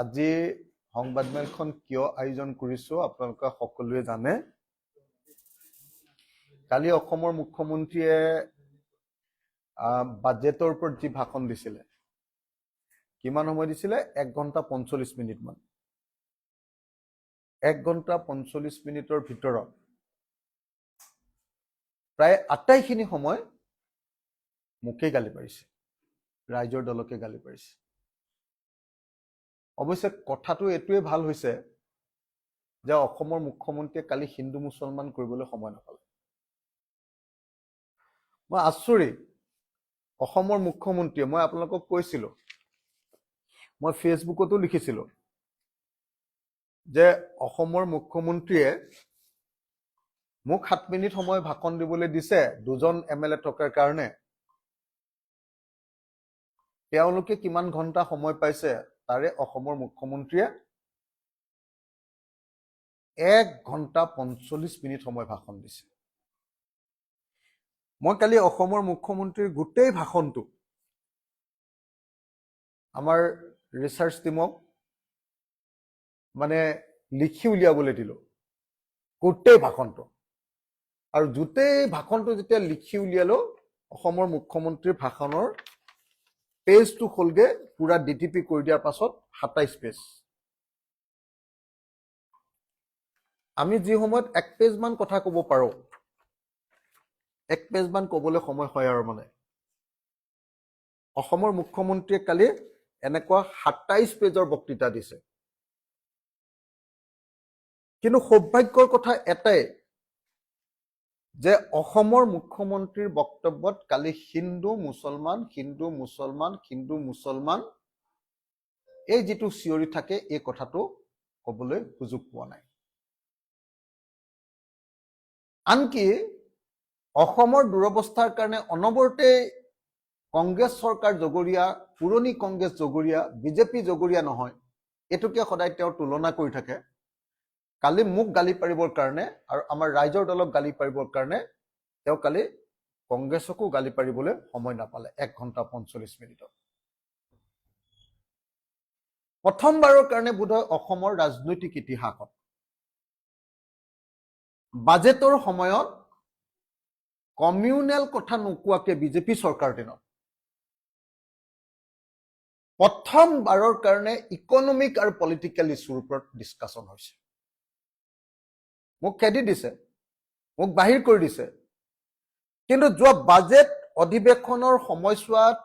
আজি সংবাদমেলখন কিয় আয়োজন কৰিছো আপোনালোকে সকলোৱে জানে। কালি অসমৰ মুখ্যমন্ত্ৰীয়ে বাজেটৰ ওপৰত যি ভাষণ দিছিলে, কিমান সময় দিছিলে? 1 ঘণ্টা 45 মিনিট মান। 1 ঘণ্টা 45 মিনিটৰ ভিতৰত প্ৰায় আটাইখিনি সময় মোকে গালি পাৰিছে, ৰাইজৰ দলকে গালি পাৰিছে। অৱশ্যে কথাটো এইটোৱে ভাল হৈছে যে অসমৰ মুখ্যমন্ত্ৰীয়ে কালি হিন্দু মুছলমান কৰিবলৈ সময় নাপালে। মই আচৰিত, অসমৰ মুখ্যমন্ত্ৰীয়ে, মই আপোনালোকক কৈছিলো, মই ফেচবুকতো লিখিছিলো যে অসমৰ মুখ্যমন্ত্ৰীয়ে মোক 7 মিনিট সময় ভাষণ দিবলৈ দিছে 2জন MLA থকাৰ কাৰণে। তেওঁলোকে কিমান ঘণ্টা সময় পাইছে তাৰে অসমৰ মুখ্যমন্ত্ৰীয়ে 1 ঘণ্টা 45 মিনিট সময় ভাষণ দিছে। মই কালি অসমৰ মুখ্যমন্ত্ৰীৰ গোটেই ভাষণটো আমাৰ ৰিচাৰ্চ টিমক মানে লিখি উলিয়াবলৈ দিলো, গোটেই ভাষণটো। আৰু গোটেই ভাষণটো যেতিয়া লিখি উলিয়ালো, অসমৰ মুখ্যমন্ত্ৰীৰ ভাষণৰ পেজটো হ'লগে পুৰা DTP কৰি দিয়াৰ পাছত 27 পেজ। আমি যি সময়ত 1 পেজ মান কথা ক'ব পাৰো, 1 পেজ মান ক'বলৈ সময় হয় আৰু মানে অসমৰ মুখ্যমন্ত্ৰীয়ে কালি এনেকুৱা 27 পেজৰ বক্তৃতা দিছে। কিন্তু সৌভাগ্যৰ কথা এটাই যে অসমৰ মুখ্যমন্ত্ৰীৰ বক্তব্যত কালি হিন্দু মুছলমান এই যিটো চিঞৰি থাকে, এই কথাটো ক'বলৈ সুযোগ পোৱা নাই। আনকি অসমৰ দুৰৱস্থাৰ কাৰণে অনবৰতে কংগ্ৰেছ চৰকাৰ জগৰীয়া, পুৰণি কংগ্ৰেছ জগৰীয়া, বিজেপি জগৰীয়া নহয়, এইটোকে সদায় তেওঁ তুলনা কৰি থাকে। কালি মোক গালি পাৰিবৰ কাৰণে আৰু আমাৰ ৰাইজৰ দলক গালি পাৰিবৰ কাৰণে তেওঁ কালি কংগ্ৰেছকো গালি পাৰিবলৈ সময় নাপালে 1 ঘণ্টা 45 মিনিটত। প্ৰথমবাৰৰ কাৰণে বোধহয় অসমৰ ৰাজনৈতিক ইতিহাসত বাজেটৰ সময়ত কমিউনেল কথা নোকোৱাকে বিজেপি চৰকাৰ দিনত প্ৰথমবাৰৰ কাৰণে ইকনমিক আৰু পলিটিকেল ইছ্যুৰ ওপৰত ডিছকাশ্যন হৈছে। মোক খেদি দিছে, মোক বাহিৰ কৰি দিছে। কিন্তু যোৱা বাজেট অধিৱেশনৰ সময়ছোৱাত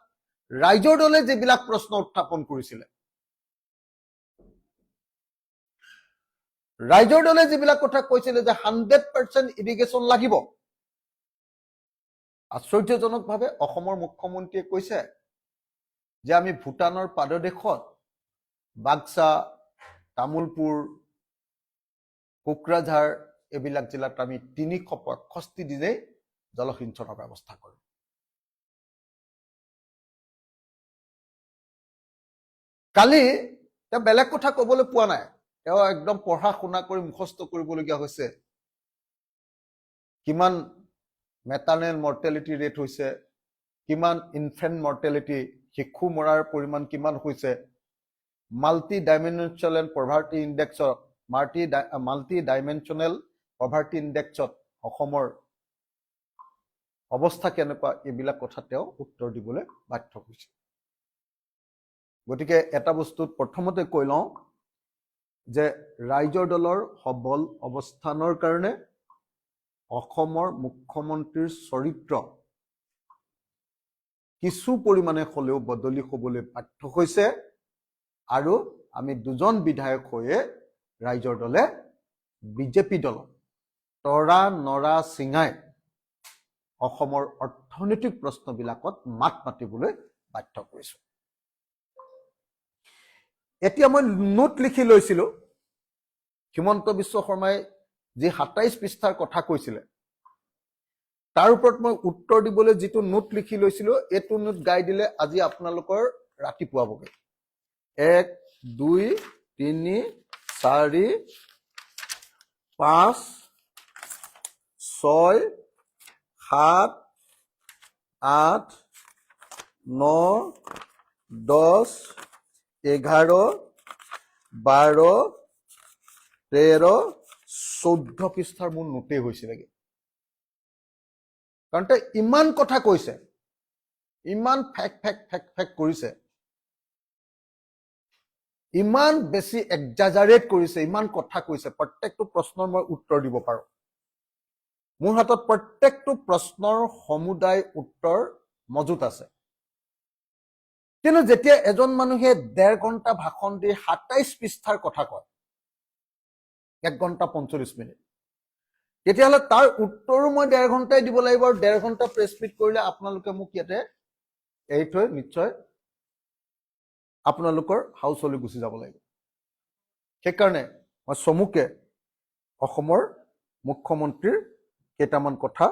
ৰাইজৰ দলে যিবিলাক প্ৰশ্ন উত্থাপন কৰিছিলে, ৰাইজৰ দলে যিবিলাক কথা কৈছিলে যে 100% ইৰিগেশ্যন লাগিব, আশ্চৰ্যজনকভাৱে অসমৰ মুখ্যমন্ত্ৰীয়ে কৈছে যে আমি ভূটানৰ পাদদেশত বাক্সা, তামুলপুৰ, কোকৰাঝাৰ এইবিলাক জিলাত আমি 365 দিনেই জলসিঞ্চনৰ ব্যৱস্থা কৰিম। কালি তেওঁ বেলেগ কথা ক'বলৈ পোৱা নাই, তেওঁ একদম পঢ়া শুনা কৰি মুখস্থ কৰিবলগীয়া হৈছে। কিমান মেটাৰনেল মৰ্টেলিটি ৰেট হৈছে, কিমান ইনফেণ্ট মৰ্টেলিটি, শিশু মৰাৰ পৰিমাণ কিমান হৈছে, মাল্টি ডাইমেনশ্যনেল পভাৰ্টি ইণ্ডেক্সত অসমৰ অৱস্থা কেনেকুৱা, এইবিলাক কথা তেওঁ উত্তৰ দিবলৈ বাধ্য হৈছে। গতিকে এটা বস্তুত প্ৰথমতে কৈ লওঁ যে ৰাইজৰ দলৰ সবল অৱস্থানৰ কাৰণে অসমৰ মুখ্যমন্ত্ৰীৰ চৰিত্ৰ কিছু পৰিমাণে হ'লেও বদলি হ'বলৈ বাধ্য হৈছে। আৰু আমি 2জন বিধায়ক হৈয়ে ৰাইজৰ দলে বিজেপি দলক তৰা নৰা চিঙাই অসমৰ অৰ্থনৈতিক প্ৰশ্নবিলাকত মাত মাতিবলৈ বাধ্য কৰিছো। এতিয়া মই নোট লিখি লৈছিলো, হিমন্ত বিশ্ব শৰ্মাই যি 27 পৃষ্ঠাৰ কথা কৈছিলে তাৰ ওপৰত মই উত্তৰ দিবলৈ যিটো নোট লিখি লৈছিলো, এইটো নোট গাই দিলে আজি আপোনালোকৰ ৰাতিপুৱাবগৈ। 1 2 3 4 5 6 7 8 9 10 11 12, 13, 14 পৃষ্ঠাৰ মোৰ নোটেই হৈছিলেগে কাৰণ তেওঁ ইমান কথা কৈছে ইমান ফেক কৰিছে ইমান বেছি এক্সাজাৰেট কৰিছে ইমান কথা কৈছে প্ৰত্যেকটো প্ৰশ্নৰ মই উত্তৰ দিব পাৰো মোৰ হাতত প্ৰত্যেকটো প্ৰশ্নৰ সমুদায় উত্তৰ মজুত আছে কিন্তু যেতিয়া এজন মানুহে 1.5 ঘণ্টা ভাষণ দি 27 পৃষ্ঠাৰ কথা কয় 1 ঘণ্টা 45 মিনিট তেতিয়াহ'লে তাৰ উত্তৰো মই 1.5 ঘণ্টাই দিব লাগিব আৰু 1.5 ঘণ্টা প্ৰেছ মিট কৰিলে আপোনালোকে মোক ইয়াতে এৰি থৈ নিশ্চয় আপোনালোকৰ হাউচলৈ গুচি যাব লাগিব সেইকাৰণে মই চমুকে অসমৰ মুখ্যমন্ত্ৰীৰ কেইটামান কথা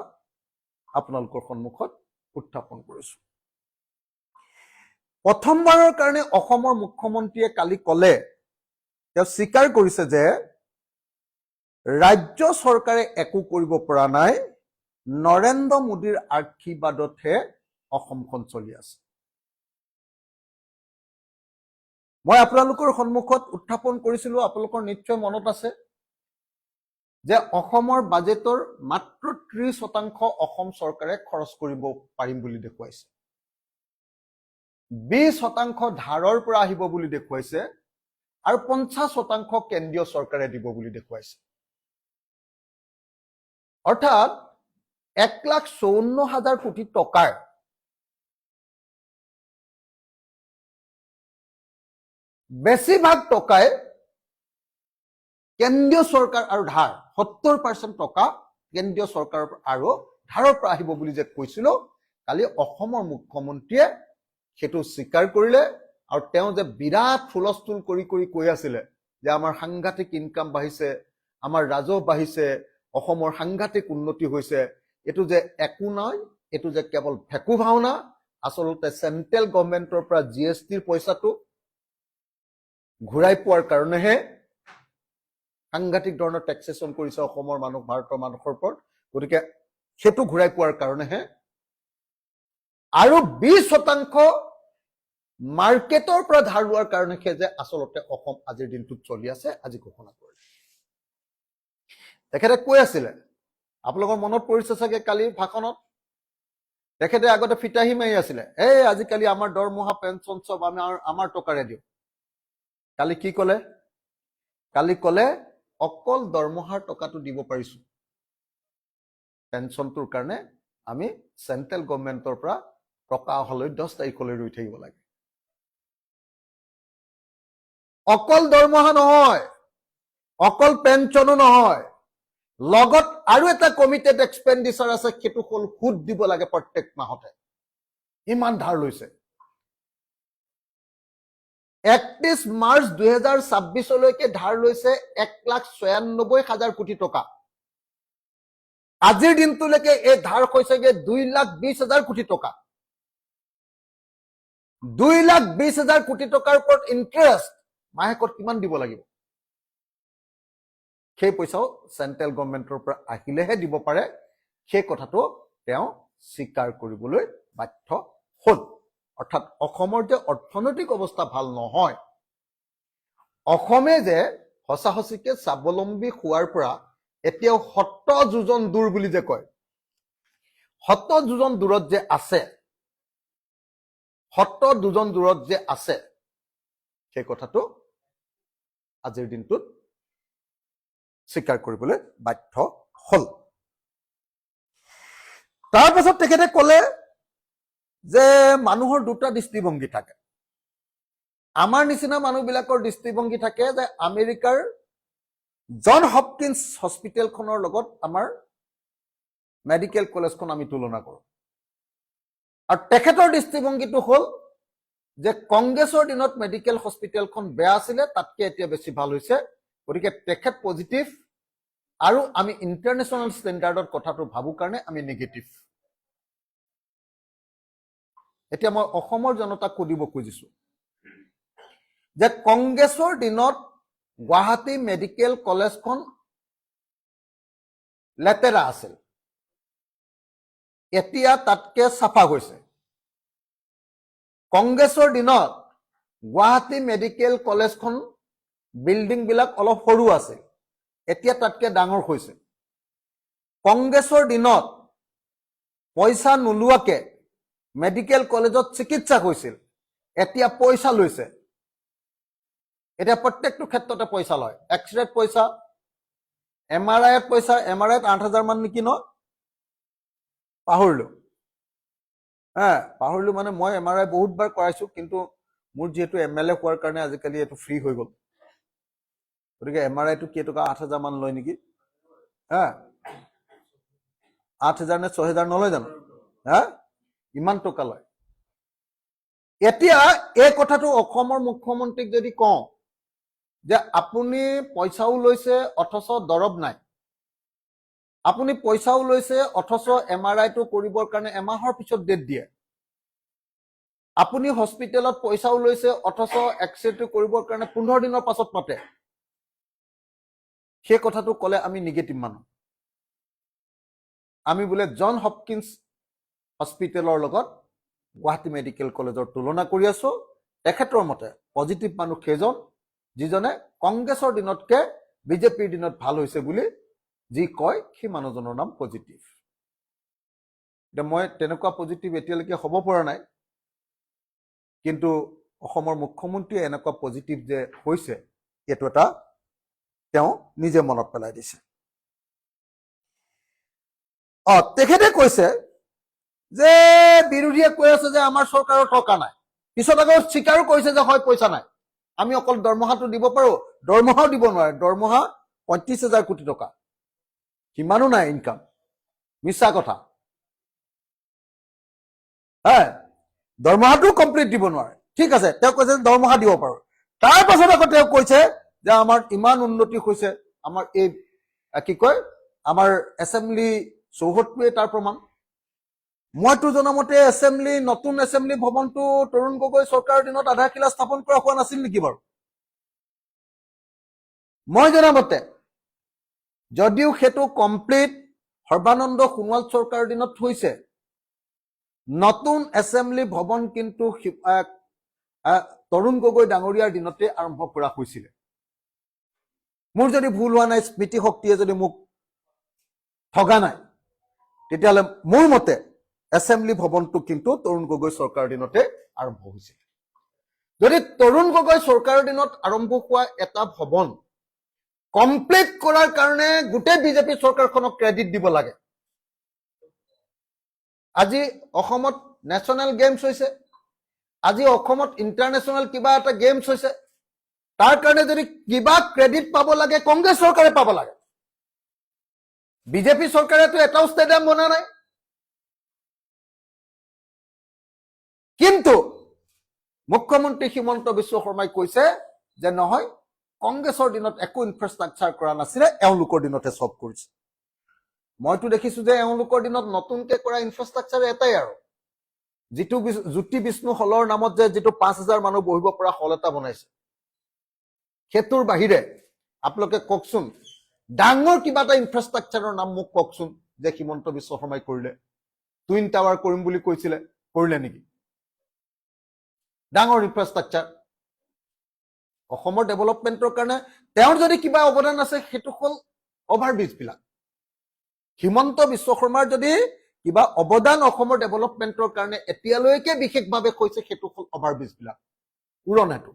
আপোনালোকৰ সন্মুখত উত্থাপন কৰিছো প্ৰথমবাৰৰ কাৰণে অসমৰ মুখ্যমন্ত্ৰীয়ে কালি ক'লে তেওঁ স্বীকাৰ কৰিছে যে ৰাজ্য চৰকাৰে একো কৰিব পৰা নাই নৰেন্দ্ৰ মোদীৰ আশীৰ্বাদতহে অসমখন চলি আছে মই আপোনালোকৰ সন্মুখত উত্থাপন কৰিছিলো আপোনালোকৰ নিশ্চয় মনত আছে যে অসমৰ বাজেটৰ মাত্ৰ 30% অসম চৰকাৰে খৰচ কৰিব পাৰিম বুলি দেখুৱাইছে 20% ধাৰৰ পৰা আহিব বুলি দেখুৱাইছে আৰু 50% কেন্দ্ৰীয় চৰকাৰে দিব বুলি দেখুৱাইছে অৰ্থাৎ 1,54,000 কোটি টকাৰ বেছিভাগ টকাই কেন্দ্ৰীয় চৰকাৰ আৰু ধাৰ 70% টকা কেন্দ্ৰীয় চৰকাৰ আৰু ধাৰৰ পৰা আহিব বুলি যে কৈছিল কালি অসমৰ মুখ্যমন্ত্ৰীয়ে সেটো স্বীকাৰ কৰিলে আৰু তেওঁ যে বিৰাট ফুলস্থুল কৰি কৈ আছিল যে আমাৰ সাংঘাতিক ইনকাম বাঢ়িছে আমাৰ ৰাজহ বাঢ়িছে অসমৰ সাংঘাতিক উন্নতি হৈছে এটো যে একো নহয় এটো যে কেৱল ভেকু ভাওনা আসলতে সেন্ট্ৰেল গভৰ্ণমেন্টৰ পৰা জিএসটিৰ পইচাটো ঘূৰাই পোৱাৰ কাৰণেহে সাংঘাতিক ধৰণৰ টেক্সেশন কৰিছে অসমৰ মানুহ ভাৰতৰ মানুহৰ ওপৰত গতিকে সেটো ঘূৰাই পোৱাৰ কাৰণেহে আৰু 20% মাৰ্কেটৰ পৰা ধাৰ লোৱাৰ কাৰণে যে আসলতে অসম আজিৰ দিনটোত চলি আছে আজি ঘোষণা কৰিছে তেখেতে কৈ আছিলে আপোনালোকৰ মনত পৰিছে চাগে কালি ভাষণত তেখেতে আগতে ফিটাহি মাৰি আছিলে এই আজিকালি আমাৰ দৰমহা পেনচন সব আমাৰ টকাৰে দিও কালি কি ক'লে কালি ক'লে অকল দৰমহাৰ টকাটো দিব পাৰিছো পেনচনটোৰ কাৰণে আমি সেন্ট্ৰেল গভৰ্ণমেন্টৰ পৰা টকা অহালৈ 10 তাৰিখলৈ ৰৈ থাকিব লাগে অকল দৰমহা নহয় অকল পেনচনো নহয় লগত আৰু এটা কমিটেড এক্সপেন্ডিচাৰ আছে সেইটো হল সুদ দিব লাগে প্ৰত্যেক মাহতে ইমান ধাৰ লৈছে 31 মাৰ্চ 2026 লৈকে ধাৰ লৈছে 1,96,000 কোটি টকা আজিৰ দিনটোলৈকে এই ধাৰ হৈছেগে 2,20,000 কোটি টকা 2,20,000 কোটি টকাৰ ওপৰত ইন্টাৰেষ্ট মাহেকত কিমান দিব লাগিব সেই পইচাও সেন্ট্ৰেল গভৰ্ণমেন্টৰ পৰা আহিলেহে দিব পাৰে সেই কথাটো তেওঁ স্বীকাৰ কৰিবলৈ বাধ্য হ'ল অৰ্থাৎ অসমৰ যে অৰ্থনৈতিক অৱস্থা ভাল নহয় অসমে যে হসাহসিকে স্বাৱলম্বী হোৱাৰ পৰা এতিয়াও 70 যোজন দূৰ বুলি যে কয় 70 যোজন দূৰত যে আছে 70 যোজন দূৰত যে আছে সেই কথাটো আজিৰ দিনটোত স্বীকাৰ কৰিবলৈ বাধ্য হ'ল তাৰ পাছত তেখেতে ক'লে যে মানুহৰ দুটা দৃষ্টিভংগী থাকে আমাৰ নিচিনা মানুহবিলাকৰ দৃষ্টিভংগী থাকে যে আমেৰিকাৰ জন হপকিন্স হস্পিটেলখনৰ লগত আমাৰ মেডিকেল কলেজখন আমি তুলনা কৰোঁ আৰু তেখেতৰ দৃষ্টিভংগীটো হ'ল যে কংগ্ৰেছৰ দিনত মেডিকেল হস্পিটেলখন বেয়া আছিল তাতকে এতিয়া বেছি ভাল হৈছে গতিকে তেখেত পজিটিভ আৰু আমি ইন্টাৰনেশ্যনেল ষ্টেণ্ডাৰ্ডৰ কথাটো ভাবু কাৰণে আমি নেগেটিভ এতিয়া মই অসমৰ জনতাক সুধিব খুজিছো যে কংগ্ৰেছৰ দিনত গুৱাহাটী মেডিকেল কলেজখন লেতেৰা আছিল এতিয়া তাতকে সাফা হৈছে কংগ্ৰেছৰ দিনত গুৱাহাটী মেডিকেল কলেজখন বিল্ডিং বিলাক অলপ সৰু আছে, এতিয়া তাতকে ডাঙৰ হৈছে। কংগ্ৰেছৰ দিনত পইচা নোলোৱাকে মেডিকেল কলেজত চিকিৎসা হৈছিল, এতিয়া পইচা লৈছে। এতিয়া প্ৰত্যেকটো ক্ষেত্ৰতে পইচা লয়। এক্সৰেত পইচা, MRIত পইচা, MRIত 8,000 মান নেকি ন, পাহৰিলো। পাহৰিলো মানে মই MRI বহুত বাৰ কৰাইছো, কিন্তু মোৰ যিহেতু MLA হোৱাৰ কাৰণে আজিকালি এইটো ফ্ৰী হৈ গ'ল, গতিকে MRIটো কেইটকা 8,000 মান লয় নেকি, 8,000 নে 6,000 নলয় জানো, ইমান টকা লয়। এতিয়া এই কথাটো অসমৰ মুখ্যমন্ত্ৰীক যদি কওঁ যে আপুনি পইচাও লৈছে অথচ দৰৱ নাই, আপুনি পইচাও লৈছে অথচ MRIটো কৰিবৰ কাৰণে এমাহৰ পিছত ডেট দিয়ে, আপুনি হস্পিটেলত পইচাও লৈছে অথচ এক্সৰেটো কৰিবৰ কাৰণে 15 দিনৰ পাছত মাতে, সেই কথাটো ক'লে আমি নিগেটিভ মানুহ। আমি বোলে জন হপকিন্স হস্পিটেলৰ লগত গুৱাহাটী মেডিকেল কলেজৰ তুলনা কৰি আছো। তেখেতৰ মতে পজিটিভ মানুহ সেইজন যিজনে কংগ্ৰেছৰ দিনতকে বিজেপিৰ দিনত ভাল হৈছে বুলি যি কয়, সেই মানুহজনৰ নাম পজিটিভ। এতিয়া মই তেনেকুৱা পজিটিভ এতিয়ালৈকে হ'ব পৰা নাই, কিন্তু অসমৰ মুখ্যমন্ত্ৰীয়ে এনেকুৱা পজিটিভ যে হৈছে, এইটো এটা তেওঁ নিজে মনত পেলাই দিছে। তেখেতে কৈছে যে বিৰোধীয়ে কৈ আছে যে আমাৰ চৰকাৰৰ টকা নাই, পিছত আকৌ স্বীকাৰো কৰিছে যে হয় পইচা নাই, আমি অকল দৰমহাটো দিব পাৰো, দৰমহাও দিব নোৱাৰে, দৰমহা 35,000 কোটি টকা, সিমানো নাই ইনকাম, মিছা কথা। দৰমহাটো কমপ্লিট দিব নোৱাৰে, ঠিক আছে, তেওঁ কৈছে দৰমহা দিব পাৰো। তাৰ পাছত আকৌ তেওঁ কৈছে যে আমাৰ ইমান উন্নতি হৈছে, আমাৰ এই কি কয় আমাৰ এছেম্বলি চৌহদটোৱে তাৰ প্ৰমাণ। মইতো জনামতে নতুন এছেম্বলি ভৱনটো তৰুণ গগৈ চৰকাৰৰ দিনত আধাৰশিলা স্থাপন কৰা হোৱা নাছিল নেকি বাৰু? মই জনামতে যদিও সেইটো কমপ্লিট সৰ্বানন্দ সোণোৱাল চৰকাৰৰ দিনত হৈছে, নতুন এছেম্বলি ভৱন কিন্তু তৰুণ গগৈ ডাঙৰীয়াৰ দিনতে আৰম্ভ কৰা হৈছিল। মোৰ যদি ভুল হোৱা নাই, স্মৃতি শক্তিয়ে যদি মোক ঠগা নাই, তেতিয়াহ'লে মোৰ মতে এছেম্বলি ভৱনটো কিন্তু তৰুণ গগৈ চৰকাৰৰ দিনতে আৰম্ভ হৈছিল। যদি তৰুণ গগৈ চৰকাৰৰ দিনত আৰম্ভ হোৱা এটা ভৱন কমপ্লিট কৰাৰ কাৰণে গোটেই বিজেপি চৰকাৰখনক ক্ৰেডিট দিব লাগে। আজি অসমত নেশ্যনেল গেমছ হৈছে, আজি অসমত ইণ্টাৰনেশ্যনেল কিবা এটা গেমছ হৈছে, তাৰ কাৰণে যদি কিবা ক্ৰেডিট পাব লাগে কংগ্ৰেছ চৰকাৰে পাব লাগে। বিজেপি চৰকাৰেতো এটাও ষ্টেডিয়াম বনা নাই। কিন্তু মুখ্যমন্ত্ৰী হিমন্ত বিশ্ব শৰ্মাই কৈছে যে নহয়, কংগ্ৰেছৰ দিনত একো ইনফ্ৰাষ্ট্ৰাকচাৰ কৰা নাছিলে, এওঁলোকৰ দিনতে চব কৰিছে। মইতো দেখিছো যে এওঁলোকৰ দিনত নতুনকে কৰা ইনফ্ৰাষ্ট্ৰাকচাৰ এটাই, আৰু যিটো জ্যোতি বিষ্ণু হলৰ নামত যে যিটো 5,000 মানুহ বহিব পৰা হল এটা বনাইছে, সেইটোৰ বাহিৰে আপোনালোকে কওকচোন ডাঙৰ কিবা এটা ইনফ্ৰাষ্ট্ৰাকচাৰৰ নাম মোক কওকচোন যে হিমন্ত বিশ্ব শৰ্মাই কৰিলে। টুইন টাৱাৰ কৰিম বুলি কৈছিলে, কৰিলে নেকি? ডাঙৰ ইনফ্ৰাষ্ট্ৰাকচাৰ অসমৰ ডেভেলপমেণ্টৰ কাৰণে তেওঁৰ যদি কিবা অৱদান আছে, সেইটো হ'ল অভাৰব্ৰিজ বিলাক। হিমন্ত বিশ্ব শৰ্মাৰ যদি কিবা অৱদান অসমৰ ডেভেলপমেণ্টৰ কাৰণে এতিয়ালৈকে বিশেষভাৱে কৈছে, সেইটো হ'ল অভাৰব্ৰিজ বিলাক, উৰণ সেতু।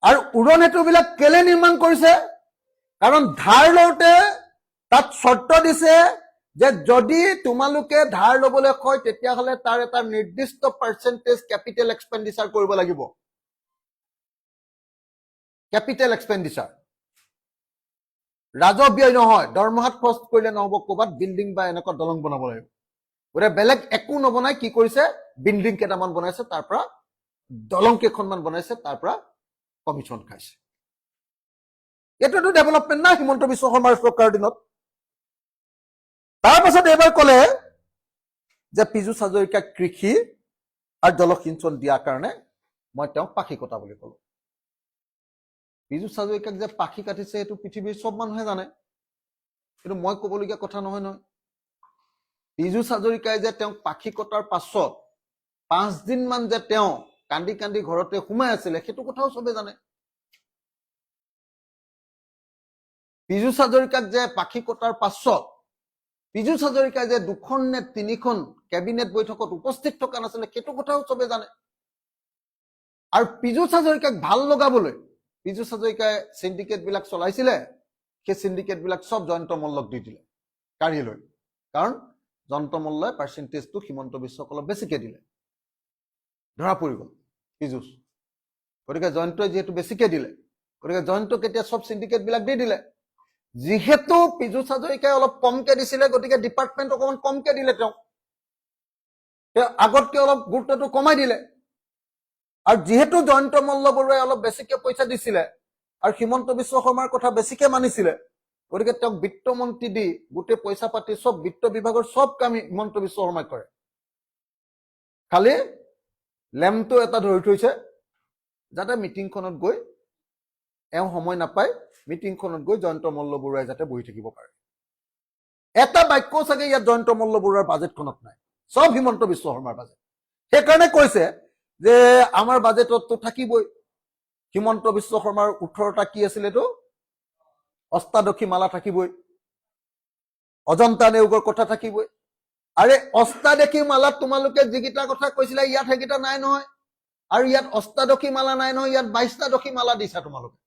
আৰু উৰণ সেতু বিলাক কেলে নিৰ্মাণ কৰিছে? কাৰণ ধাৰ লওঁতে তাত চৰ্ত দিছে যে যদি তোমালোকে ধাৰ ল'বলৈ কয়, তেতিয়াহ'লে তাৰ এটা নিৰ্দিষ্ট পাৰ্চেণ্টেজ কেপিটেল এক্সপেণ্ডিচাৰ কৰিব লাগিব। কেপিটেল এক্সপেণ্ডিচাৰ ৰাজহ ব্যয় নহয়, দৰমহাত খৰচ কৰিলে নহ'ব, ক'ৰবাত বিল্ডিং বা এনেকুৱা দলং বনাব লাগিব। গতিকে বেলেগ একো নবনাই কি কৰিছে, বিল্ডিং কেইটামান বনাইছে, তাৰ পৰা দলং কেইখনমান বনাইছে, তাৰ পৰা কমিশ্যন খাইছে। এইটোতো ডেভেলপমেণ্ট নাই হিমন্ত বিশ্ব শৰ্মাৰ চৰকাৰৰ দিনত। তাৰ পাছত এইবাৰ ক'লে যে পীযুষ হাজৰিকাক কৃষি আৰু জলসিঞ্চন দিয়াৰ কাৰণে মই তেওঁক পাখি কটা বুলি ক'লো। পীযুষ হাজৰিকাক যে পাখি কাটিছে সেইটো পৃথিৱীৰ চব মানুহে জানে, কিন্তু মই ক'বলগীয়া কথা নহয় নহয়। পীযুষ হাজৰিকাই যে তেওঁক পাখি কটাৰ পাছত 5 দিন মান যে তেওঁ কান্দি কান্দি ঘৰতে সোমাই আছিলে সেইটো কথাও চবে জানে পীযুষ হাজৰিকাক যে পাখি কটাৰ পাছত পীযুষ হাজৰিকাই যে 2খন নে 3খন কেবিনেট বৈঠকত উপস্থিত থকা নাছিলে সেইটো কথাও চবে জানে আৰু পীযুষ হাজৰিকাক ভাল লগাবলৈ পীযুষ হাজৰিকাই সিন্ডিকেট বিলাক চলাইছিলে সেই সিন্ডিকেট বিলাক সব জয়ন্ত মল্লক দি দিলে কাঢ়ি লৈ কাৰণ জয়ন্ত মল্লই পাৰ্চেন্টেজটো হিমন্ত বিশ্বক অলপ বেছিকে দিলে ধৰা পৰি গল পীযুষ গতিকে জয়ন্তই যেহেতু বেছিকে দিলে গতিকে জয়ন্তক এতিয়া সব সিন্ডিকেট বিলাক দি দিলে যেহেতু পীযুষ হাজৰিকাই অলপ কমকে দিছিলে গতিকে ডিপাৰ্টমেণ্ট অকমান কমকে দিলে তেওঁ আগতকে অলপ গুৰুত্বটো কমাই দিলে আৰু যেহেতু জয়ন্ত মল্ল বৰুৱাই অলপ বেছিকে পইচা দিছিলে আৰু হিমন্ত বিশ্ব শৰ্মাৰ কথা বেছিকে মানিছিলে গতিকে তেওঁক বিত্তমন্ত্ৰী দি গোটেই পইচা পাতি সব বিত্ত বিভাগৰ সব কাম হিমন্ত বিশ্ব শৰ্মাই কৰে খালি লেমটো এটা ধৰি থৈছে যাতে মিটিংখনত গৈ এওঁ সময় নাপায় মিটিংখনত গৈ জয়ন্ত মল্ল বৰুৱাই যাতে বহি থাকিব পাৰে এটা বাক্য চাগে ইয়াত জয়ন্ত মল্ল বৰুৱাৰ বাজেটখনত নাই সব হিমন্ত বিশ্ব শৰ্মাৰ বাজেট সেইকাৰণে কৈছে যে আমাৰ বাজেটতো থাকিবই হিমন্ত বিশ্ব শৰ্মাৰ 18টা কি আছিল এটো অষ্টাদশী মালা থাকিবই অজন্তা নেওগৰ কথা থাকিবই আৰে অষ্টাদশী মালাত তোমালোকে যিকিটা কথা কৈছিলা ইয়াত হেকিটা নাই নহয় আৰু ইয়াত অষ্টাদশী মালা নাই নহয় ইয়াত 22টা দশী মালা দিছা তোমালোকে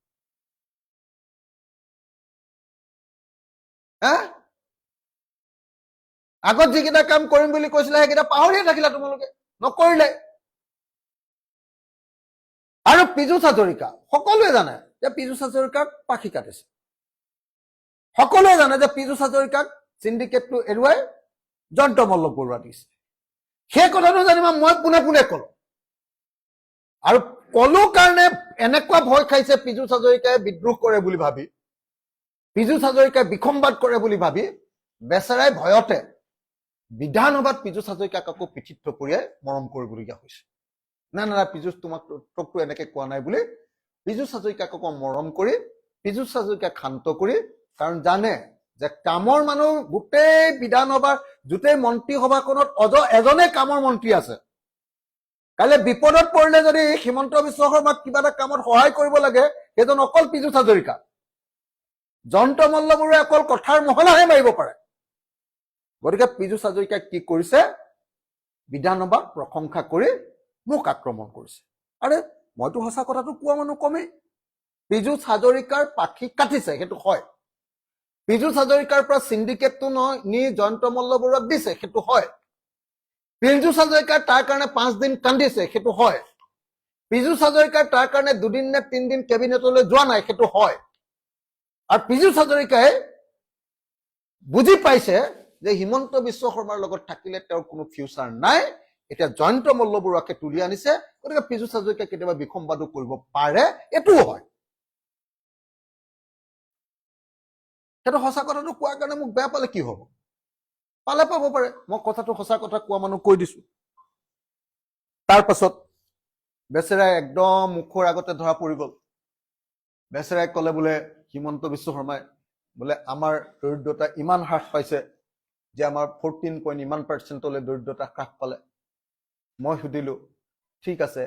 আগত যিকিটা কাম কৰিম বুলি কৈছিলা হেকিটা পাহৰিয়ে থাকিলা তোমালোকে নকৰিলে আৰু পীযুষ হাজৰিকা সকলোৱে জানে যে পীযুষ হাজৰিকাক পাখি কাটিছে সকলোৱে জানে যে পীযুষ হাজৰিকাক সিন্ডিকেটটো এৰুৱাই জয়ন্ত মল্ল বৰুৱা দিছে সেই কথাটো জানিবা মই পুনে পুনে কলো আৰু কলো কাৰণে এনেকুৱা ভয় খাইছে পীযুষ হাজৰিকাই বিদ্ৰোহ কৰে বুলি ভাবি পীযুষ হাজৰিকাই বিসম্বাদ কৰে বুলি ভাবি বেচেৰাই ভয়তে বিধানসভাত পীযুষ হাজৰিকাক আকৌ পিঠিত থপৰিয়াই মৰম কৰিবলগীয়া হৈছে না না পীযুষ তোকতো এনেকে কোৱা নাই বুলি পীযুষ হাজৰিকাক আকৌ মৰম কৰি পীযুষ হাজৰিকাক শান্ত কৰি কাৰণ জানে যে কামৰ মানুহ গোটেই বিধানসভাৰ গোটেই মন্ত্ৰীসভাখনত এজনে কামৰ মন্ত্ৰী আছে কাইলৈ বিপদত পৰিলে যদি হিমন্ত বিশ্ব শৰ্মাক কিবা এটা কামত সহায় কৰিব লাগে সেইজন অকল পীযুষ হাজৰিকা জয়ন্ত মল্ল বৰুৱাই অকল কথাৰ মহলাহে মাৰিব পাৰে গতিকে পীযুষ হাজৰিকাই কি কৰিছে বিধানসভাক প্ৰশংসা কৰি মোক আক্ৰমণ কৰিছে আৰে মইতো সঁচা কথাটো কোৱা মানুহ কমেই পীযুষ হাজৰিকাৰ পাখি কাটিছে সেইটো হয় পীযুষ হাজৰিকাৰ পৰা সিন্ডিকেটটো নি জয়ন্ত মল্ল বৰুৱাক দিছে সেইটো হয় পীযুষ হাজৰিকাৰ তাৰ কাৰণে 5 দিন কান্দিছে সেইটো হয় পীযুষ হাজৰিকাৰ তাৰ কাৰণে 2 দিন নে 3 দিন কেবিনেটলৈ যোৱা নাই সেইটো হয় আৰু পীযুষ হাজৰিকাই বুজি পাইছে যে হিমন্ত বিশ্ব শৰ্মাৰ লগত থাকিলে তেওঁৰ কোনো ফিউচাৰ নাই এতিয়া জয়ন্ত মল্ল বৰুৱাকে তুলি আনিছে গতিকে পীযুষ হাজৰিকাই কেতিয়াবা বিসম্বাদো কৰিব পাৰে এটোও হয় সেইটো সঁচা কথাটো কোৱাৰ কাৰণে মোক বেয়া পালে কি হ'ব পালে পাব পাৰে মই কথাটো সঁচা কথা কোৱা মানুহ কৈ দিছো তাৰ পাছত বেচেৰাই একদম মুখৰ আগতে ধৰা পৰি গল বেচেৰাই কলে বোলে হিমন্ত বিশ্ব শৰ্মাই বোলে আমাৰ দৰিদ্ৰতা ইমান হ্ৰাস পাইছে যে আমাৰ 14.1% দৰিদ্ৰতা হ্ৰাস পালে মই সুধিলো ঠিক আছে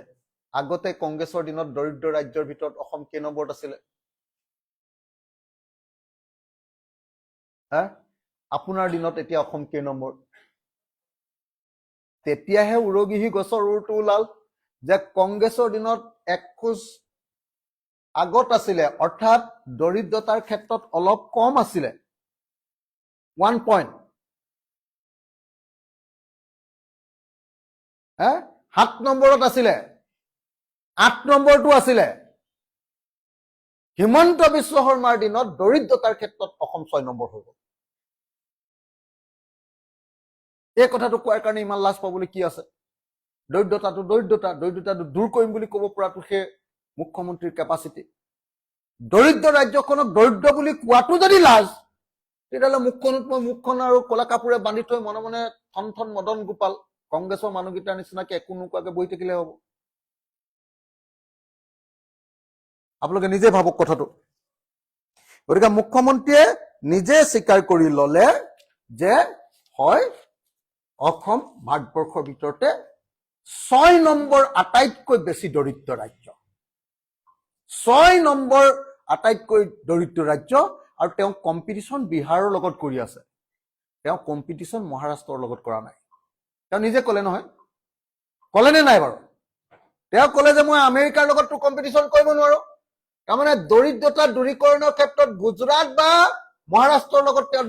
আগতে কংগ্ৰেছৰ দিনত দৰিদ্ৰ ৰাজ্যৰ ভিতৰত অসম কেই নম্বৰত আছিল আপোনাৰ দিনত এতিয়া অসম কেই নম্বৰ তেতিয়াহে উৰগিহি গছৰ উৰটো ওলাল যে কংগ্ৰেছৰ দিনত 21 আগত আছিলে অৰ্থাৎ দৰিদ্ৰতাৰ ক্ষেত্ৰত অলপ কম আছিলে 1 পইণ্ট 7 নম্বৰত আছিলে 8 নম্বৰটো আছিলে হিমন্ত বিশ্ব শৰ্মাৰ দিনত দৰিদ্ৰতাৰ ক্ষেত্ৰত অসম 6 নম্বৰ হৈ গল এই কথাটো কোৱাৰ কাৰণে ইমান লাজ পাবলৈ কি আছে দৰিদ্ৰতাটো দৰিদ্ৰতাটো দূৰ কৰিম বুলি ক'ব পৰাটো সেই মুখ্যমন্ত্ৰীৰ কেপাচিটি দৰিদ্ৰ ৰাজ্যখনক দৰিদ্ৰ বুলি কোৱাটো যদি লাজ তেতিয়াহ'লে মুখখন আৰু কলা কাপোৰে বান্ধি থৈ মনে মনে থন মদন গোপাল কংগ্ৰেছৰ মানুহকেইটাৰ নিচিনাকে একো নোকোৱাকে বহি থাকিলে হ'ব আপোনালোকে নিজে ভাবক কথাটো গতিকে মুখ্যমন্ত্ৰীয়ে নিজে স্বীকাৰ কৰি ললে যে হয় অসম ভাৰতবৰ্ষৰ ভিতৰতে 6 নম্বৰ আটাইতকৈ বেছি দৰিদ্ৰ ৰাজ্য, 6 নম্বৰ আটাইতকৈ দৰিদ্ৰ ৰাজ্য। আৰু তেওঁ কম্পিটিশ্যন বিহাৰৰ লগত কৰি আছে, তেওঁ কম্পিটিশ্যন মহাৰাষ্ট্ৰৰ লগত কৰা নাই। তেওঁ নিজে ক'লে নহয়, ক'লেনে নাই বাৰু? তেওঁ ক'লে যে মই আমেৰিকাৰ লগততো কম্পিটিশ্যন কৰিব নোৱাৰো। তাৰমানে দৰিদ্ৰতা দূৰীকৰণৰ ক্ষেত্ৰত গুজৰাট বা মহাৰাষ্ট্ৰৰ লগত তেওঁ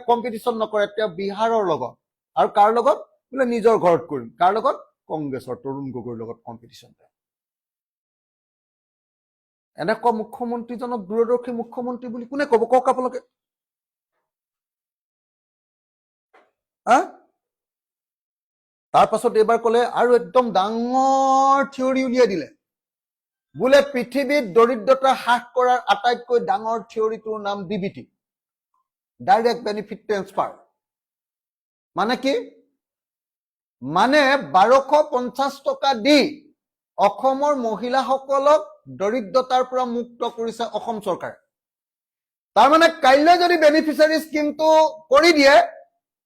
কম্পিটিশ্যন নকৰে, তেওঁ বিহাৰৰ লগত। আৰু কাৰ লগত? বোলে নিজৰ ঘৰত কৰিম। কাৰ লগত? কংগ্ৰেছৰ তৰুণ গগৈৰ লগত কম্পিটিশ্যন। এনেকুৱা মুখ্যমন্ত্ৰীজনক দূৰদৰ্শী মুখ্যমন্ত্ৰী বুলি কোনে ক'ব? কওক আপোনালোকে। তাৰ পাছত এইবাৰ ক'লে আৰু একদম ডাঙৰ থিয়ৰী উলিয়াই দিলে, বোলে পৃথিৱীত দৰিদ্ৰতা হ্ৰাস কৰাৰ আটাইতকৈ ডাঙৰ থিয়ৰীটোৰ নাম DBT, ডাইৰেক্ট বেনিফিট ট্ৰেন্সফাৰ। মানে কি? মানে 1250 টকা দি অসমৰ মহিলাসকলক দৰিদ্ৰতাৰ পৰা মুক্ত কৰিছে অসম চৰকাৰে। তাৰমানে কাইলৈ যদি বেনিফিচিয়াৰী স্কিমটো কৰি দিয়ে,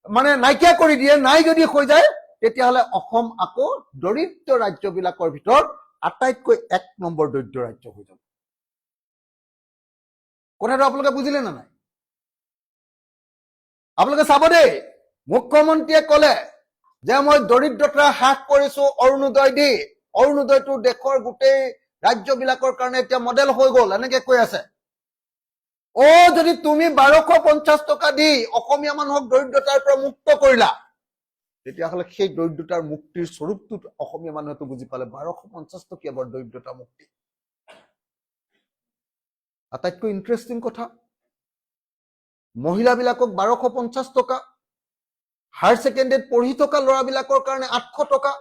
মানে নাইকিয়া কৰি দিয়ে, নাই যদি হৈ যায়, তেতিয়াহ'লে অসম আকৌ দৰিদ্ৰ ৰাজ্যবিলাকৰ ভিতৰত আটাইতকৈ 1 নম্বৰ দৰিদ্ৰ ৰাজ্য হৈ যাব। কথাটো আপোনালোকে বুজিলে নে নাই? আপোনালোকে চাব দেই, মুখ্যমন্ত্ৰীয়ে ক'লে যে মই দৰিদ্ৰতা হ্ৰাস কৰিছো অৰুণোদয় দি, অৰুণোদয়টো দেশৰ গোটেই ৰাজ্যবিলাকৰ কাৰণে এতিয়া মডেল হৈ গ'ল, এনেকে কৈ আছে। যদি তুমি 1250 টকা দি অসমীয়া মানুহক দৰিদ্ৰতাৰ পৰা মুক্ত কৰিলা, তেতিয়াহ'লে সেই দৰিদ্ৰতাৰ মুক্তিৰ স্বৰূপটো অসমীয়া মানুহেতো বুজি পালে। 1250 টকীয়া বৰ দৰিদ্ৰতা মুক্তি। আটাইতকৈ ইণ্টাৰেষ্টিং কথা, মহিলাবিলাকক 1250 টকা, হায়াৰ ছেকেণ্ডেৰীত পঢ়ি থকা ল'ৰাবিলাকৰ কাৰণে 800 টকা,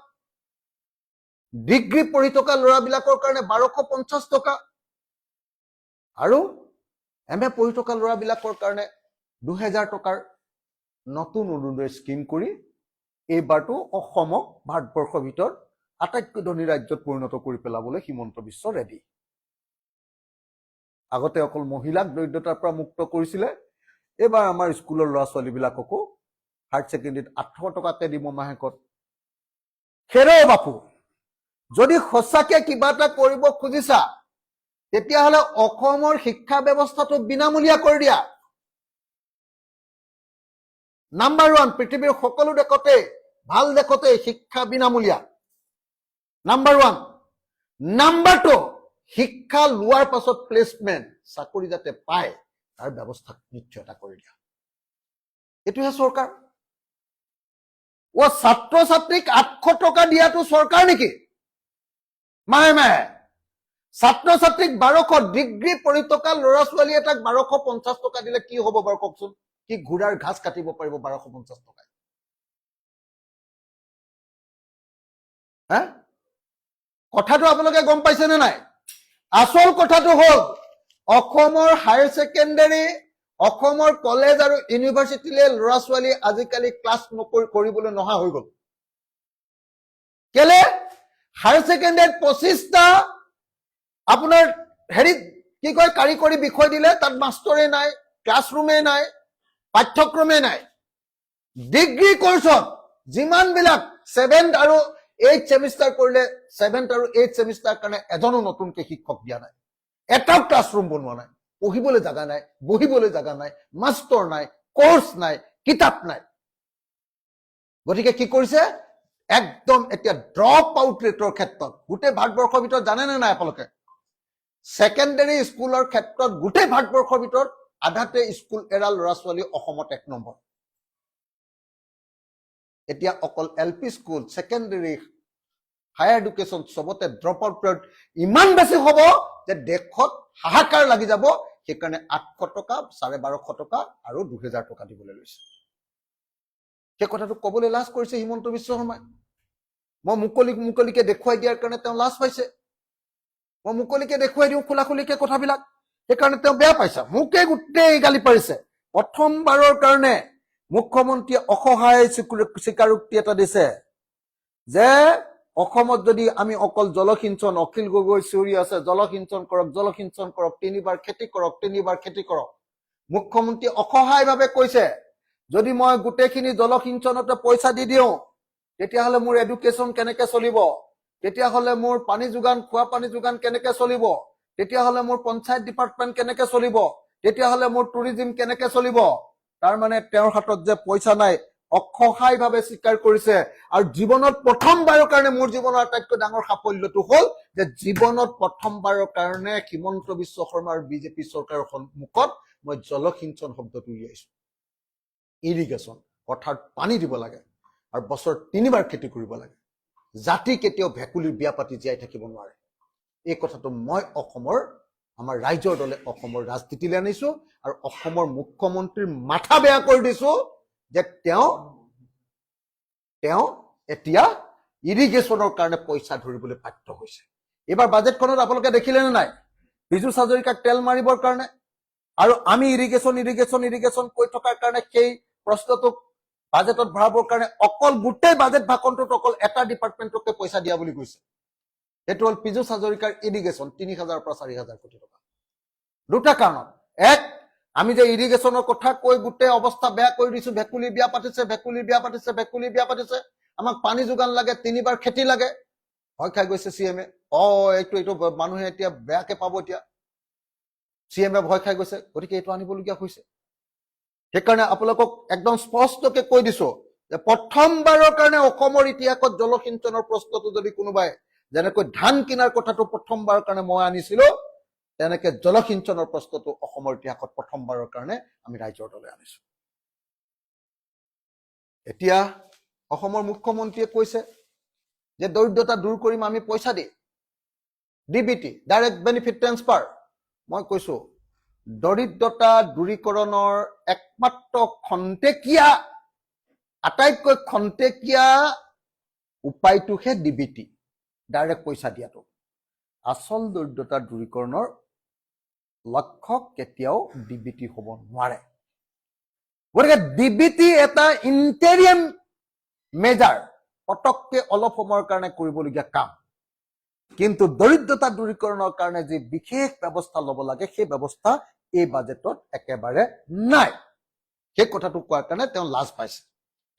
ডিগ্ৰী পঢ়ি থকা ল'ৰাবিলাকৰ কাৰণে 1250 টকা, আৰু MA পঢ়ি থকা ল'ৰাবিলাকৰ কাৰণে 2000 টকাৰ নতুন অৰুণোদয় স্কিম কৰি এইবাৰটো অসমক ভাৰতবৰ্ষৰ ভিতৰত আটাইতকৈ ধনী ৰাজ্যত পৰিণত কৰি পেলাবলৈ হিমন্ত বিশ্ব ৰেডি। আগতে অকল মহিলাক দৰিদ্ৰতাৰ পৰা মুক্ত কৰিছিলে, এইবাৰ আমাৰ স্কুলৰ ল'ৰা ছোৱালীবিলাককো হায়াৰ ছেকেণ্ডেৰীত 800 টকাকে দিব মাহেকত। খেৰে বাপু, যদি সঁচাকে কিবা এটা কৰিব খুজিছা, তেতিয়াহ'লে অসমৰ শিক্ষা ব্যৱস্থাটো বিনামূলীয়া কৰি দিয়া। নাম্বাৰ 1, পৃথিৱীৰ সকলো দেশতে, ভাল দেশতে শিক্ষা বিনামূলীয়া। নাম্বাৰ 1। নাম্বাৰ 2, শিক্ষা লোৱাৰ পাছত প্লেচমেণ্ট, চাকৰি যাতে পায় তাৰ ব্যৱস্থা নিশ্চয়তা কৰি দিয়া। এইটোহে চৰকাৰ। ছাত্ৰ ছাত্ৰীক 800 টকা দিয়াটো চৰকাৰ নেকি? মাহে মাহে ছাত্ৰ ছাত্ৰীক 1200, ডিগ্ৰী পঢ়ি থকা ল'ৰা ছোৱালী এটাক 1250 টকা দিলে কি হ'ব বাৰু কওকচোন? কি ঘোঁৰাৰ ঘাস কাটিব পাৰিব 1250 টকায়? কথাটো আপোনালোকে গম পাইছে নে নাই? আচল কথাটো হ'ল, অসমৰ হায়াৰ ছেকেণ্ডেৰী, অসমৰ কলেজ আৰু ইউনিভাৰ্চিটিলে ল'ৰা ছোৱালী আজিকালি ক্লাছ কৰিবলৈ নহা হৈ গ'ল। কেলে? হায়াৰ ছেকেণ্ডেৰীত 25টা আপোনাৰ কি কয় কাৰিকৰী বিষয় দিলে, তাত মাষ্টৰে নাই, ক্লাছৰুমে নাই, পাঠ্যক্ৰমে নাই। ডিগ্ৰী কোৰ্চত যিমানবিলাক 7th আৰু 8th ছেমিষ্টাৰ কৰিলে, 7th আৰু 8th ছেমিষ্টাৰ কাৰণে এজনো নতুনকে শিক্ষক দিয়া নাই, এটাও ক্লাছৰুম বনোৱা নাই, পঢ়িবলৈ জাগা নাই, বহিবলৈ জাগা নাই, মাষ্টৰ নাই, কোৰ্চ নাই, কিতাপ নাই। গতিকে কি কৰিছে? একদম এতিয়া ড্ৰপ আউট ৰেটৰ ক্ষেত্ৰত গোটেই ভাৰতবৰ্ষৰ ভিতৰত জানেনে নাই আপোনালোকে? ছেকেণ্ডেৰী স্কুলৰ ক্ষেত্ৰত গোটেই ভাৰতবৰ্ষৰ ভিতৰত আধাতে স্কুল এৰা ল'ৰা ছোৱালী অসমত 1 নম্বৰ। এতিয়া অকল LP school, secondary, higher education চবতে ড্ৰপ আউট ৰেট ইমান বেছি হ'ব যে দেশত হাহাকাৰ লাগি যাব। সেইকাৰণে 800 টকা, 1250 টকা আৰু 2000 টকা দিবলৈ লৈছে। সেই কথাটো ক'বলৈ লাজ কৰিছে হিমন্ত বিশ্ব শৰ্মাই। মই মুকলিকে দেখুৱাই দিয়াৰ কাৰণে তেওঁ লাজ পাইছে। মই মুকলিকে দেখুৱাই দিওঁ খোলাখুলিকে কথাবিলাক, সেইকাৰণে তেওঁ বেয়া পাইছে। মোকে গোটেই গালি পাৰিছে। প্ৰথমবাৰৰ কাৰণে মুখ্যমন্ত্ৰীয়ে অসহায় স্বীকাৰোক্তি এটা দিছে যে অসমত যদি আমি অকল জলসিঞ্চন, অখিল গগৈ চিঞৰি আছে জলসিঞ্চন কৰক, জলসিঞ্চন কৰক, 3বাৰ খেতি কৰক, 3বাৰ খেতি কৰক। মুখ্যমন্ত্ৰীয়ে অসহায়ভাৱে কৈছে যদি মই গোটেইখিনি জলসিঞ্চনতে পইচা দি দিওঁ, তেতিয়াহ'লে মোৰ এডুকেশ্যন কেনেকে চলিব, তেতিয়াহ'লে মোৰ পানী যোগান খোৱা পানী যোগান কেনেকে চলিব, তেতিয়াহ'লে মোৰ পঞ্চায়ত ডিপাৰ্টমেণ্ট কেনেকে চলিব, তেতিয়াহ'লে মোৰ টুৰিজিম কেনেকে চলিব। তাৰমানে তেওঁৰ হাতত যে পইচা নাই অসহায়ভাৱে স্বীকাৰ কৰিছে। আৰু জীৱনত প্ৰথমবাৰৰ কাৰণে মোৰ জীৱনৰ আটাইতকৈ ডাঙৰ সাফল্যটো হ'ল যে জীৱনত প্ৰথমবাৰৰ কাৰণে হিমন্ত বিশ্ব শৰ্মা আৰু বিজেপি চৰকাৰৰ সন্মুখত মই জলসিঞ্চন শব্দটো উলিয়াইছো। ইৰিগেশ্যন অৰ্থাৎ পানী দিব লাগে আৰু বছৰত 3 বাৰ খেতি কৰিব লাগে। জাতি কেতিয়াও ভেকুলীৰ বিয়া পাতি জীয়াই থাকিব নোৱাৰে। এই কথাটো মই অসমৰ আমাৰ ৰাইজৰ দলে অসমৰ ৰাজনীতিলৈ আনিছো আৰু অসমৰ মুখ্যমন্ত্ৰীৰ মাথা বেয়া কৰি দিছো যে তেওঁ এতিয়া ইৰিগেশ্যনৰ কাৰণে পইচা ধৰিবলৈ বাধ্য হৈছে। এইবাৰ বাজেটখনত আপোনালোকে দেখিলে নে নাই, বিজু হাজৰিকাক তেল মাৰিবৰ কাৰণে আৰু আমি ইৰিগেশ্যন কৈ থকাৰ কাৰণে সেই প্ৰশ্নটোক বাজেটত ভৰাবৰ কাৰণে অকল গোটেই বাজেট ভাষণটোত অকল এটা ডিপাৰ্টমেণ্টকে পইচা দিয়া বুলি কৈছে। সেইটো হ'ল পীযুষ হাজৰিকাৰ ইৰিগেশ্যন 3,000 পৰা 4,000 কোটি টকা। দুটা কাৰণত, এক, আমি যে ইৰিগেশ্যনৰ কথা কৈ গোটেই অৱস্থা বেয়া কৰি দিছো, ভেকুলী বিয়া পাতিছে, আমাক পানী যোগান লাগে, 3 বাৰ খেতি লাগে। ভয় খাই গৈছে চিএমএ, এইটো মানুহে এতিয়া বেয়াকে পাব, এতিয়া চিএমএ ভয় খাই গৈছে, গতিকে এইটো আনিবলগীয়া হৈছে। সেইকাৰণে আপোনালোকক একদম স্পষ্টকে কৈ দিছো যে প্ৰথমবাৰৰ কাৰণে অসমৰ ইতিহাসত জলসিঞ্চনৰ প্ৰশ্নটো যদি কোনোবাই যেনেকৈ ধান কিনাৰ কথাটো প্ৰথমবাৰৰ কাৰণে মই আনিছিলো, তেনেকে জলসিঞ্চনৰ প্ৰশ্নটো অসমৰ ইতিহাসত প্ৰথমবাৰৰ কাৰণে আমি ৰাইজৰ দলে আনিছো। এতিয়া অসমৰ মুখ্যমন্ত্ৰীয়ে কৈছে যে দৰিদ্ৰতা দূৰ কৰিম আমি পইচা দি, ডিবিটি ডাইৰেক্ট বেনিফিট ট্ৰেন্সফাৰ। মই কৈছো দৰিদ্ৰতা দূৰীকৰণৰ একমাত্ৰ আটাইতকৈ খন্তেকীয়া উপায়টোহে ডিবিটি, ডাইৰেক্ট পইচা দিয়াটো। আচল দৰিদ্ৰতা দূৰীকৰণৰ লক্ষ্য কেতিয়াও ডিবিটি হ'ব নোৱাৰে। গতিকে ডিবিটি এটা ইণ্টেৰিয়াম মেজাৰ, পটককে অলপ সময়ৰ কাৰণে কৰিবলগীয়া কাম, কিন্তু দৰিদ্ৰতা দূৰীকৰণৰ কাৰণে যি বিশেষ ব্যৱস্থা ল'ব লাগে সেই ব্যৱস্থা এই বাজেটত একেবাৰে নাই। সেই কথাটো কোৱাৰ কাৰণে তেওঁ লাজ পাইছে।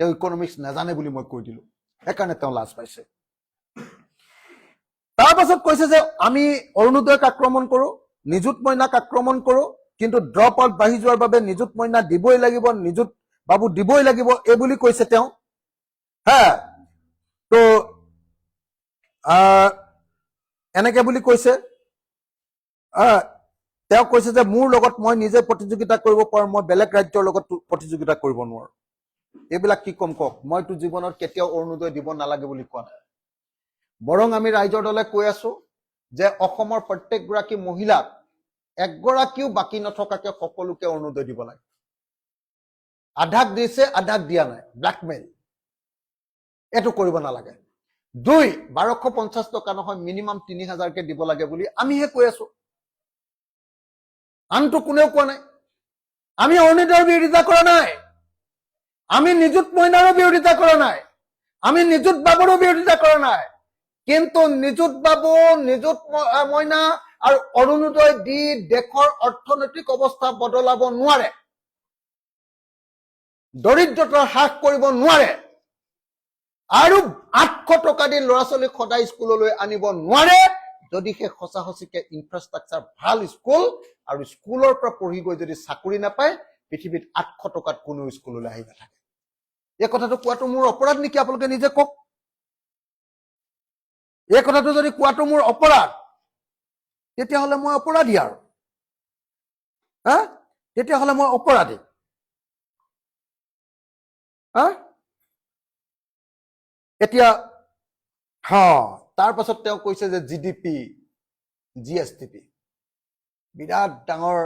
তেওঁ ইকনমিক্স নাজানে বুলি মই কৈ দিলো, সেইকাৰণে তেওঁ লাজ পাইছে। তাৰ পাছত কৈছে যে আমি অৰুণোদয়ক আক্ৰমণ কৰো, নিযুত মইনাক আক্ৰমণ কৰো, কিন্তু ড্ৰপ আউট বাঢ়ি যোৱাৰ বাবে নিযুত মইনা দিবই লাগিব, নিযুত বাবু দিবই লাগিব, এই বুলি কৈছে তেওঁ। তো এনেকে বুলি কৈছে। তেওঁ কৈছে যে মোৰ লগত মই নিজে প্ৰতিযোগিতা কৰিব পাৰো, মই বেলেগ ৰাজ্যৰ লগত প্ৰতিযোগিতা কৰিব নোৱাৰো। এইবিলাক কি কম কওক, মইতো জীৱনত কেতিয়াও অৰুণোদয় দিব নালাগে বুলি কোৱা নাই। বৰং আমি ৰাইজৰ দলে কৈ আছো যে অসমৰ প্ৰত্যেকগৰাকী মহিলাক একগৰাকীও বাকী নথকাকে সকলোকে অৰুণোদয় দিব লাগে। আধাক দিছে, আধাক দিয়া নাই, ব্লেকমেইল, এইটো কৰিব নালাগে। 2, 1250 টকা নহয়, মিনিমাম 3,000কে দিব লাগে বুলি আমিহে কৈ আছো, আনটো কোনেও কোৱা নাই। আমি অৰুণোদয়ৰ বিৰোধিতা কৰা নাই, আমি নিযুত মইনাৰো বিৰোধিতা কৰা নাই, আমি নিযুত বাবুৰো বিৰোধিতা কৰা নাই, কিন্তু নিযুত বাবু, নিযুত মইনা আৰু অৰুণোদয় দি দেশৰ অৰ্থনৈতিক অৱস্থা বদলাব নোৱাৰে, দৰিদ্ৰতা হ্ৰাস কৰিব নোৱাৰে, আৰু 800 টকা দি ল'ৰা ছোৱালীক সদায় স্কুললৈ আনিব নোৱাৰে, যদিহে সঁচা সঁচিকে ইনফ্ৰাষ্ট্ৰাকচাৰ ভাল স্কুল আৰু স্কুলৰ পৰা পঢ়ি গৈ যদি চাকৰি নাপায়, পৃথিৱীত 800 টকাত কোনো স্কুললৈ আহি নাথাকে। এই কথাটো কোৱাটো মোৰ অপৰাধ নেকি? আপোনালোকে নিজে কওক। এই কথাটো যদি কোৱাটো মোৰ অপৰাধ, তেতিয়াহ'লে মই অপৰাধী আৰু তেতিয়াহ'লে মই অপৰাধী। এতিয়া তাৰ পাছত তেওঁ কৈছে যে জিডিপি, জিএছটিপি বিৰাট ডাঙৰ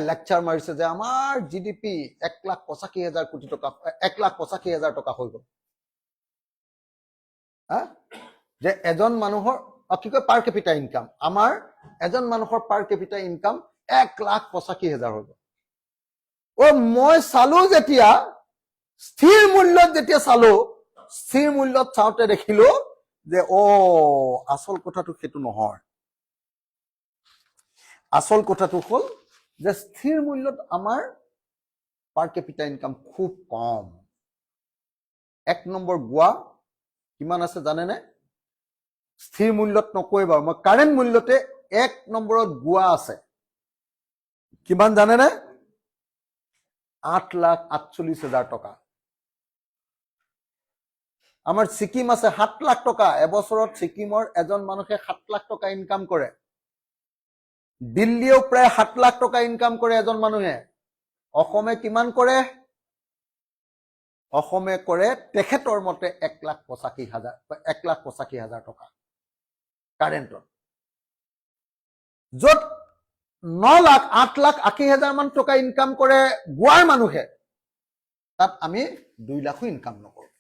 লেকচাৰ মাৰিছে যে আমাৰ জিডিপি 1,85,000 কোটি টকা, 1,85,000 টকা হৈ গ'ল। যে এজন মানুহৰ কি কয় পাৰ কেপিটা ইনকাম, আমাৰ এজন মানুহৰ পাৰ কেপিটা ইনকাম 1,85,000 হৈ গ'ল। মই চালো যেতিয়া স্থিৰ মূল্যত, যেতিয়া চালো স্থিৰ মূল্যত চাওঁতে দেখিলো যে আচল কথাটো সেইটো নহয়। আচল কথাটো হ'ল যে স্থিৰ মূল্যত আমাৰ পাৰ কেপিটা ইনকাম খুব কম। 1 নম্বৰ গোৱা, কিমান আছে জানেনে? স্থিৰ মূল্যত নকৈ বাৰু, মই কাৰেণ্ট মূল্যতে 1 নম্বৰত গোৱা আছে। কিমান জানেনে? 8,48,000 টকা। আমাৰ ছিকিম আছে 7 লাখ টকা। এবছৰত ছিকিমৰ এজন মানুহে 7 লাখ টকা ইনকাম কৰে। দিল্লীও প্ৰায় 7 লাখ টকা ইনকাম কৰে এজন মানুহে। অসমে কিমান কৰে? অসমে কৰে তেখেতৰ মতে 1,85,000 টকা কাৰেণ্টত। য'ত 8,80,000 মান টকা ইনকাম কৰে গোৱাৰ মানুহে, তাত আমি 2 লাখো ইনকাম নকৰোঁ।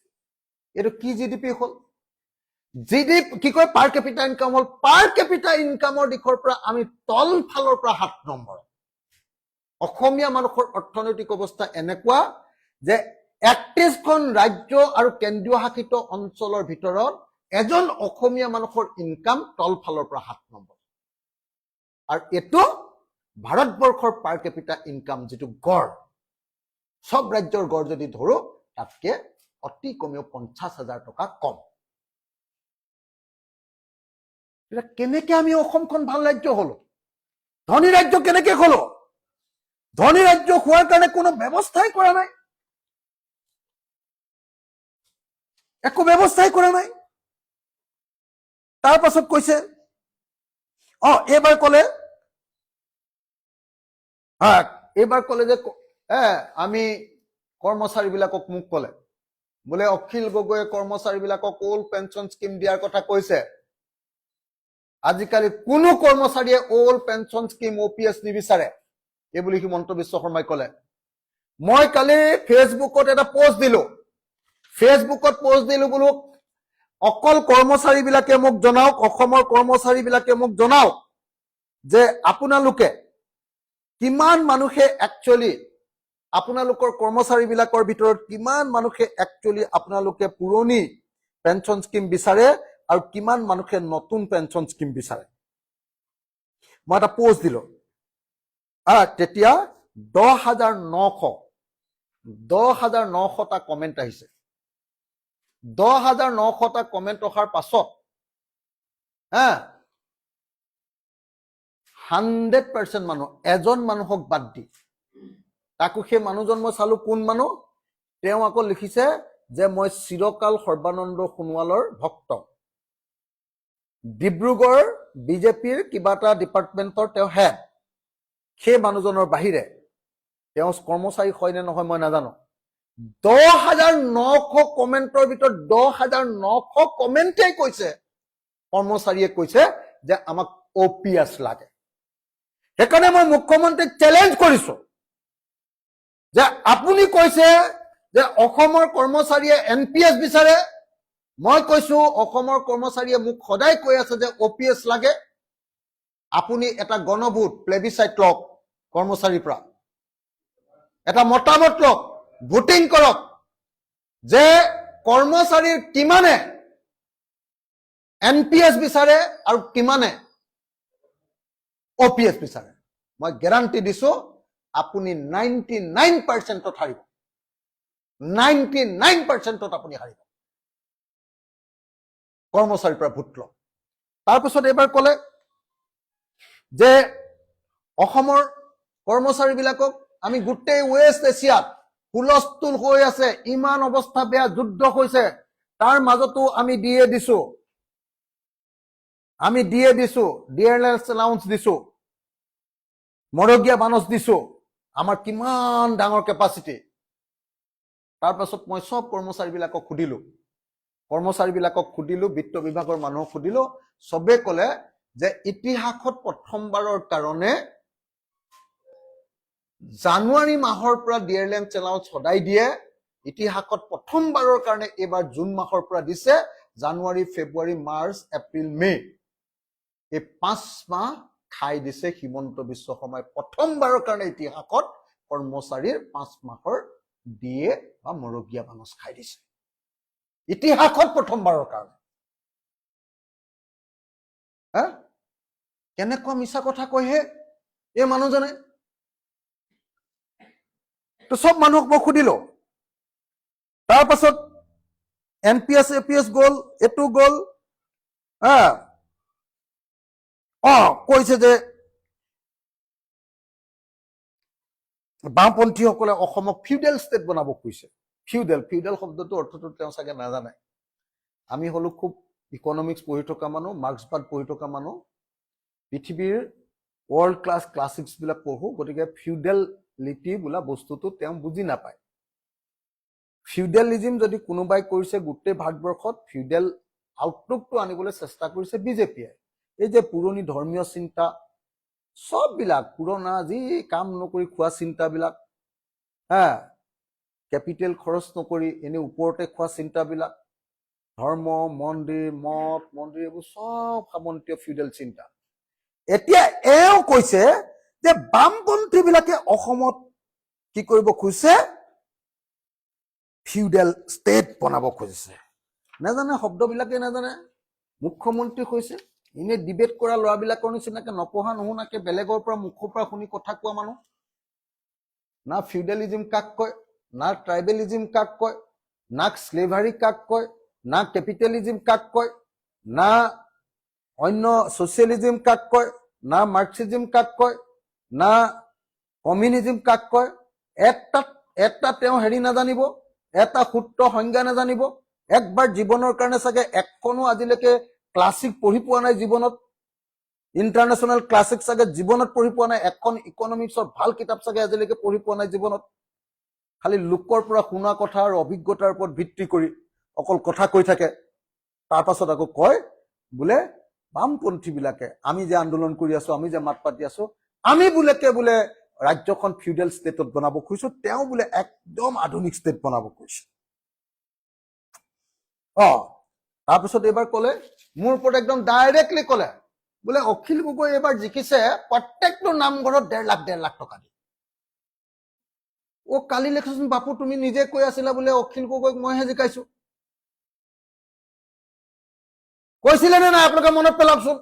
এইটো কি জিডিপি হ'ল? জিডিপি কি কয়? পাৰ কেপিটা ইনকাম হ'ল। পাৰ কেপিটা ইনকামৰ দিশৰ পৰা আমি তল ফালৰ পৰা 7 নম্বৰ। অসমীয়া মানুহৰ অৰ্থনৈতিক অৱস্থা এনেকুৱা যে 31খন ৰাজ্য আৰু কেন্দ্ৰীয় শাসিত অঞ্চলৰ ভিতৰত এজন অসমীয়া মানুহৰ ইনকাম তল ফালৰ পৰা 7 নম্বৰ। আৰু এইটো ভাৰতবৰ্ষৰ পাৰ কেপিটা ইনকাম যিটো গড়, সব ৰাজ্যৰ গড় যদি ধৰো, তাতকে অতি কমেও 50,000 টকা কম। কেনেকে আমি অসমখন ভাল ৰাজ্য হলো? ধনী ৰাজ্য কেনেকে হলো? ধনী ৰাজ্য হোৱাৰ কাৰণে কোনো ব্যৱস্থাই কৰা নাই, একো ব্যৱস্থাই কৰা নাই। তাৰ পাছত কৈছে এইবাৰ ক'লে যে আমি কৰ্মচাৰীবিলাকক মোক ক'লে বোলে অখিল গগৈয়ে কৰ্মচাৰীবিলাকক ওল্ড পেঞ্চন স্কিম দিয়াৰ কথা কৈছে। আজিকালি কোনো কৰ্মচাৰীয়ে ওল্ড পেঞ্চন স্কিম OPS নিবিচাৰে, এই বুলি হিমন্ত বিশ্ব শৰ্মাই ক'লে। মই কালি ফেচবুকত এটা পোষ্ট দিলো, বোলো অকল কৰ্মচাৰীবিলাকে মোক জনাওক, অসমৰ কৰ্মচাৰীবিলাকে মোক জনাওক যে আপোনালোকে কিমান মানুহে একচুৱেলি আপোনালোকৰ কৰ্মচাৰীবিলাকৰ ভিতৰত কিমান মানুহে একচুৱেলি আপোনালোকে পুৰণি পেঞ্চন স্কিম বিচাৰে আৰু কিমান মানুহে নতুন পেঞ্চন স্কিম বিচাৰে। মই এটা পোষ্ট দিলো, তেতিয়া 10,900টা কমেণ্ট আহিছে। 10,900টা কমেণ্ট অহাৰ পাছত 100% মানুহ, এজন মানুহক বাদ দি, তাকো সেই মানুহজন মই চালো কোন মানুহ, তেওঁ আকৌ লিখিছে যে মই চিৰকাল সৰ্বানন্দ সোণোৱালৰ ভক্ত, ডিব্ৰুগড় বিজেপিৰ কিবা এটা ডিপাৰ্টমেণ্টৰ তেওঁ হেড। সেই মানুহজনৰ বাহিৰে তেওঁ কৰ্মচাৰী হয় নে নহয় মই নাজানো। 10,900 কমেণ্টৰ ভিতৰত 10,900 কমেণ্টেই কৈছে, কৰ্মচাৰীয়ে কৈছে যে আমাক OPS লাগে। সেইকাৰণে মই মুখ্যমন্ত্ৰীক চেলেঞ্জ কৰিছো যে আপুনি কৈছে যে অসমৰ কৰ্মচাৰীয়ে NPS বিচাৰে, মই কৈছো অসমৰ কৰ্মচাৰীয়ে মোক সদায় কৈ আছে যে OPS লাগে। আপুনি এটা গণভোট প্লেবিচাইট লওক, কৰ্মচাৰীৰ পৰা এটা মতামত লওক, ভোটিং কৰক যে কৰ্মচাৰীৰ কিমানে NPS বিচাৰে আৰু কিমানে OPS বিচাৰে। মই গ্যাৰান্টি দিছো আপুনি 99%ত হাৰিব, 99%ত আপুনি হাৰিব। কৰ্মচাৰীৰ পৰা ভোট লওক। তাৰপিছত এইবাৰ ক'লে যে অসমৰ কৰ্মচাৰীবিলাকক আমি গোটেই ৱেষ্ট এছিয়াত হুলস্থুল হৈ আছে, ইমান অৱস্থা বেয়া, যুদ্ধ হৈছে, তাৰ মাজতো আমি দিয়ে দিছো, ডিয়াৰনেছ এলাউন্স দিছো, মৰগীয়া বানচ দিছো, আমাৰ কিমান ডাঙৰ কেপাচিটি। তাৰপাছত মই সব কৰ্মচাৰীবিলাকক সুধিলো, বিত্ত বিভাগৰ মানুহক সুধিলো, সবে ক'লে যে ইতিহাসত প্ৰথমবাৰৰ কাৰণে জানুৱাৰী মাহৰ পৰা ডিয়াৰনেছ এলাউন্স সদায় দিয়ে, ইতিহাসত প্ৰথমবাৰৰ কাৰণে এইবাৰ জুন মাহৰ পৰা দিছে। জানুৱাৰী, ফেব্ৰুৱাৰী, মাৰ্চ, এপ্ৰিল, মে, এই 5 মাহ খাই দিছে হিমন্ত বিশ্ব শৰ্মাই। প্ৰথমবাৰৰ কাৰণে ইতিহাসত কৰ্মচাৰীৰ 5 মাহৰ দিয়ে বা মৰগীয়া বানচ খাই দিছে, ইতিহাসত প্ৰথমবাৰৰ কাৰণে। কেনেকুৱা মিছা কথা কয় হে এই মানুহজনে। তো সব মানুহক মই সুধিলো। তাৰ পাছত NPS APS গ'ল, এইটো গ'ল। কৈছে যে বামপন্থীসকলে অসমক ফিউডেল ষ্টেট বনাব খুজিছে। ফিউডেল শব্দটো অৰ্থটো তেওঁ চাগে নাজানে। আমি হলো খুব ইকনমিক্স পঢ়ি থকা মানুহ, মাৰ্ক্সবাদ পঢ়ি থকা মানুহ, পৃথিৱীৰ ৱৰ্ল্ড ক্লাছ ক্লাছিক্স বিলাক পঢ়ো, গতিকে ফিউডেলিটি বোলা বস্তুটো তেওঁ বুজি নাপায়। ফিউডেলিজিম যদি কোনোবাই কৰিছে গোটেই ভাৰতবৰ্ষত, ফিউডেল আউটলুকটো আনিবলৈ চেষ্টা কৰিছে বিজেপিয়ে। এই যে পুৰণি ধৰ্মীয় চিন্তা সববিলাক, পুৰণা যি কাম নকৰি খোৱা চিন্তাবিলাক, কেপিটেল খৰচ নকৰি এনে ওপৰতে খোৱা চিন্তাবিলাক, ধৰ্ম, মন্দিৰ, মঠ মন্দিৰ, এইবোৰ সব সামন্তীয় ফিউডেল চিন্তা। এতিয়া এওঁ কৈছে যে বামপন্থী বিলাকে অসমত কি কৰিব খুজিছে, ফিউডেল ষ্টেট বনাব খুজিছে। নাজানে, শব্দবিলাকে নাজানে। মুখ্যমন্ত্ৰী হৈছে, এনে ডিবেট কৰা ল'ৰাবিলাকৰ নিচিনাকে নপঢ়া নুশুনাকে বেলেগৰ পৰা মুখৰ পৰা শুনি কথা কোৱা মানুহ। না ফিউডেলিজিম কাক কয়, না ট্ৰাইবেলিজিম কাক কয়, না স্লেভাৰী কাক কয়, না কেপিটেলিজিম কাক কয়, না অন্য ছচিয়েলিজিম কাক কয়, না মাৰ্ক্সিজিম কাক কয়, না কমিউনিজিম কাক কয়। এটা তেওঁ হেৰি নাজানিব, এটা সূত্ৰ সংজ্ঞা নাজানিব। একবাৰ জীৱনৰ কাৰণে চাগে এখনো আজিলৈকে ক্লাছিক পঢ়ি পোৱা নাই জীৱনত, ইণ্টাৰনেশ্যনেল ক্লাছিক চাগে জীৱনত পঢ়ি পোৱা নাই, এখন ইকনমিক্সৰ ভাল কিতাপ চাগে আজিলৈকে পঢ়ি পোৱা নাই জীৱনত। খালি লোকৰ পৰা শুনা কথা আৰু অভিজ্ঞতাৰ ওপৰত ভিত্তি কৰি অকল কথা কৈ থাকে। তাৰ পাছত আকৌ কয় বোলে বামপন্থী বিলাকে আমি যে আন্দোলন কৰি আছো, আমি যে মাত পাতি আছো, আমি বোলে ৰাজ্যখন ফিউডেল ষ্টেটত বনাব খুজিছো, তেওঁ বোলে একদম আধুনিক ষ্টেট বনাব খুজিছে। তাৰপিছত এইবাৰ কলে, মোৰ ওপৰত একদম ডাইৰেক্টলি কলে বোলে অখিল গগৈ এইবাৰ জিকিছে প্ৰত্যেকটো নামঘৰত 1.5 লাখ টকা দি। কালি লেখোচোন বাপু, তুমি নিজে কৈ আছিলা বোলে অখিল গগৈক মইহে জিকাইছো। কৈছিলে নে নাই আপোনালোকে মনত পেলাওকচোন।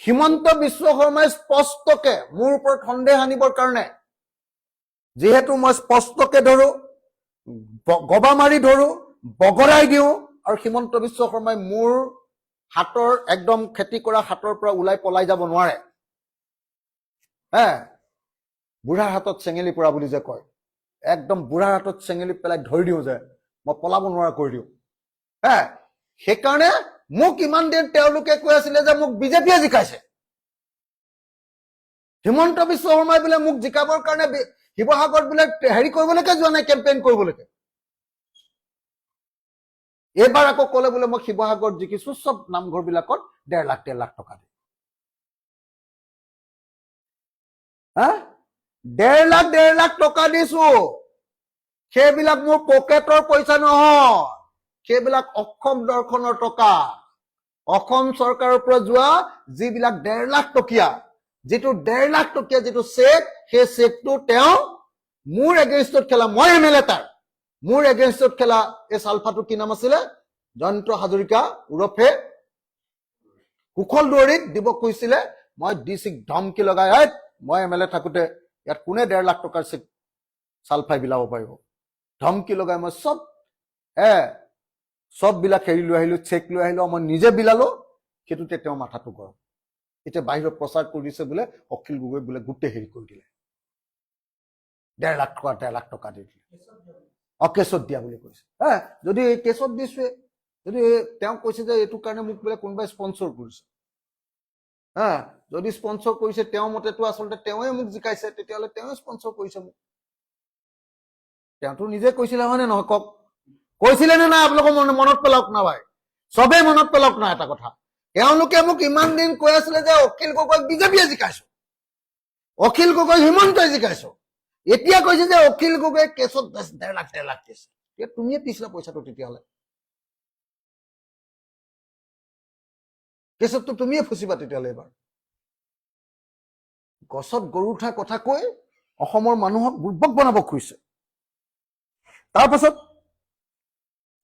হিমন্ত বিশ্ব শৰ্মাই স্পষ্টকে মোৰ ওপৰত সন্দেহ আনিবৰ কাৰণে, যিহেতু মই স্পষ্টকে ধৰো, গবা মাৰি ধৰো, বগৰাই দিওঁ, আৰু হিমন্ত বিশ্ব শৰ্মাই মোৰ হাতৰ একদম খেতি কৰা হাতৰ পৰা ওলাই পলাই যাব নোৱাৰে। বুঢ়াৰ হাতত চেঙেলি পৰা বুলি যে কয়, একদম বুঢ়াৰ হাতত চেঙেলি পেলাই ধৰি দিওঁ যে মই পলাব নোৱাৰা কৰি দিওঁ। সেইকাৰণে মোক ইমান দিন তেওঁলোকে কৈ আছিলে যে মোক বিজেপিয়ে জিকাইছে। হিমন্ত বিশ্ব শৰ্মাই বোলে মোক জিকাবৰ কাৰণে শিৱসাগৰত বোলে হেৰি কৰিবলৈকে যোৱা নাই, কেম্পেইন কৰিবলৈকে। এইবাৰ আকৌ কলে বোলে মই শিৱসাগৰত জিকিছো চব নামঘৰ বিলাকত 1.5 লাখ টকা দি। 1.5 লাখ টকা দিছো। সেইবিলাক মোৰ পকেটৰ পইচা নহয়, সেইবিলাক অসম দৰ্শনৰ টকা। অসম চৰকাৰৰ পৰা যোৱা যিবিলাক 1.5 লাখ টকীয়া, যিটো 1.5 লাখ টকীয়া যিটো চেক, সেই চেকটো তেওঁ মোৰ এগেইনষ্টত খেলা, মই MLA তাৰ, মোৰ এগেইনষ্টত খেলা এই চালফাটো কি নাম আছিলে, জয়ন্ত হাজৰিকা ওৰফে কুশল দুৱৰীক দিব কৈছিলে। মই ডিচিক ধমকি লগাই, মই MLA থাকোতে ইয়াত কোনে 1.5 লাখ টকাৰ চেক চালফাই বিলাব পাৰিব, ধমকি লগাই মই সব বিলাক হেৰি লৈ আহিলো, চেক লৈ আহিলো, মই নিজে বিলালো। সেইটোতে তেওঁ মাথাটো গৰম। এতিয়া বাহিৰত প্ৰচাৰ কৰি দিছে বোলে অখিল গগৈ বোলে গোটেই হেৰি কৰি দিলে, 1.5 লাখ টকা দি দিলে, কেছত দিয়া বুলি কৈছে। যদি কেছত দিছে, যদি তেওঁ কৈছে যে এইটো কাৰণে মোক বোলে কোনোবাই স্পন্সৰ কৰিছে, যদি স্পন্সৰ কৰিছে তেওঁ মতেতো আচলতে তেওঁৱে মোক জিকাইছে, তেতিয়াহ'লে তেওঁৱে স্পন্সৰ কৰিছে মোক। তেওঁতো নিজে কৈছিলে, হয় নে নহয় কওক? কৈছিলে নে নাই আপোনালোকৰ মনত পেলাওক না ভাই, চবেই মনত পেলাওক না এটা কথা। তেওঁলোকে মোক ইমান দিন কৈ আছিলে যে অখিল গগৈক বিজেপিয়ে জিকাইছো, অখিল গগৈ হিমন্তই জিকাইছো। এতিয়া কৈছে যে অখিল গগৈ কেছত 1.5 লাখ দিছে। তুমিয়ে দিছিলা পইচাটো, তেতিয়াহ'লে কেছতটো তুমিয়ে ফচিবা তেতিয়াহ'লে। এবাৰ গছত গৰু উঠা কথা কৈ অসমৰ মানুহক বুৰ্বক বনাব খুজিছে। তাৰপাছত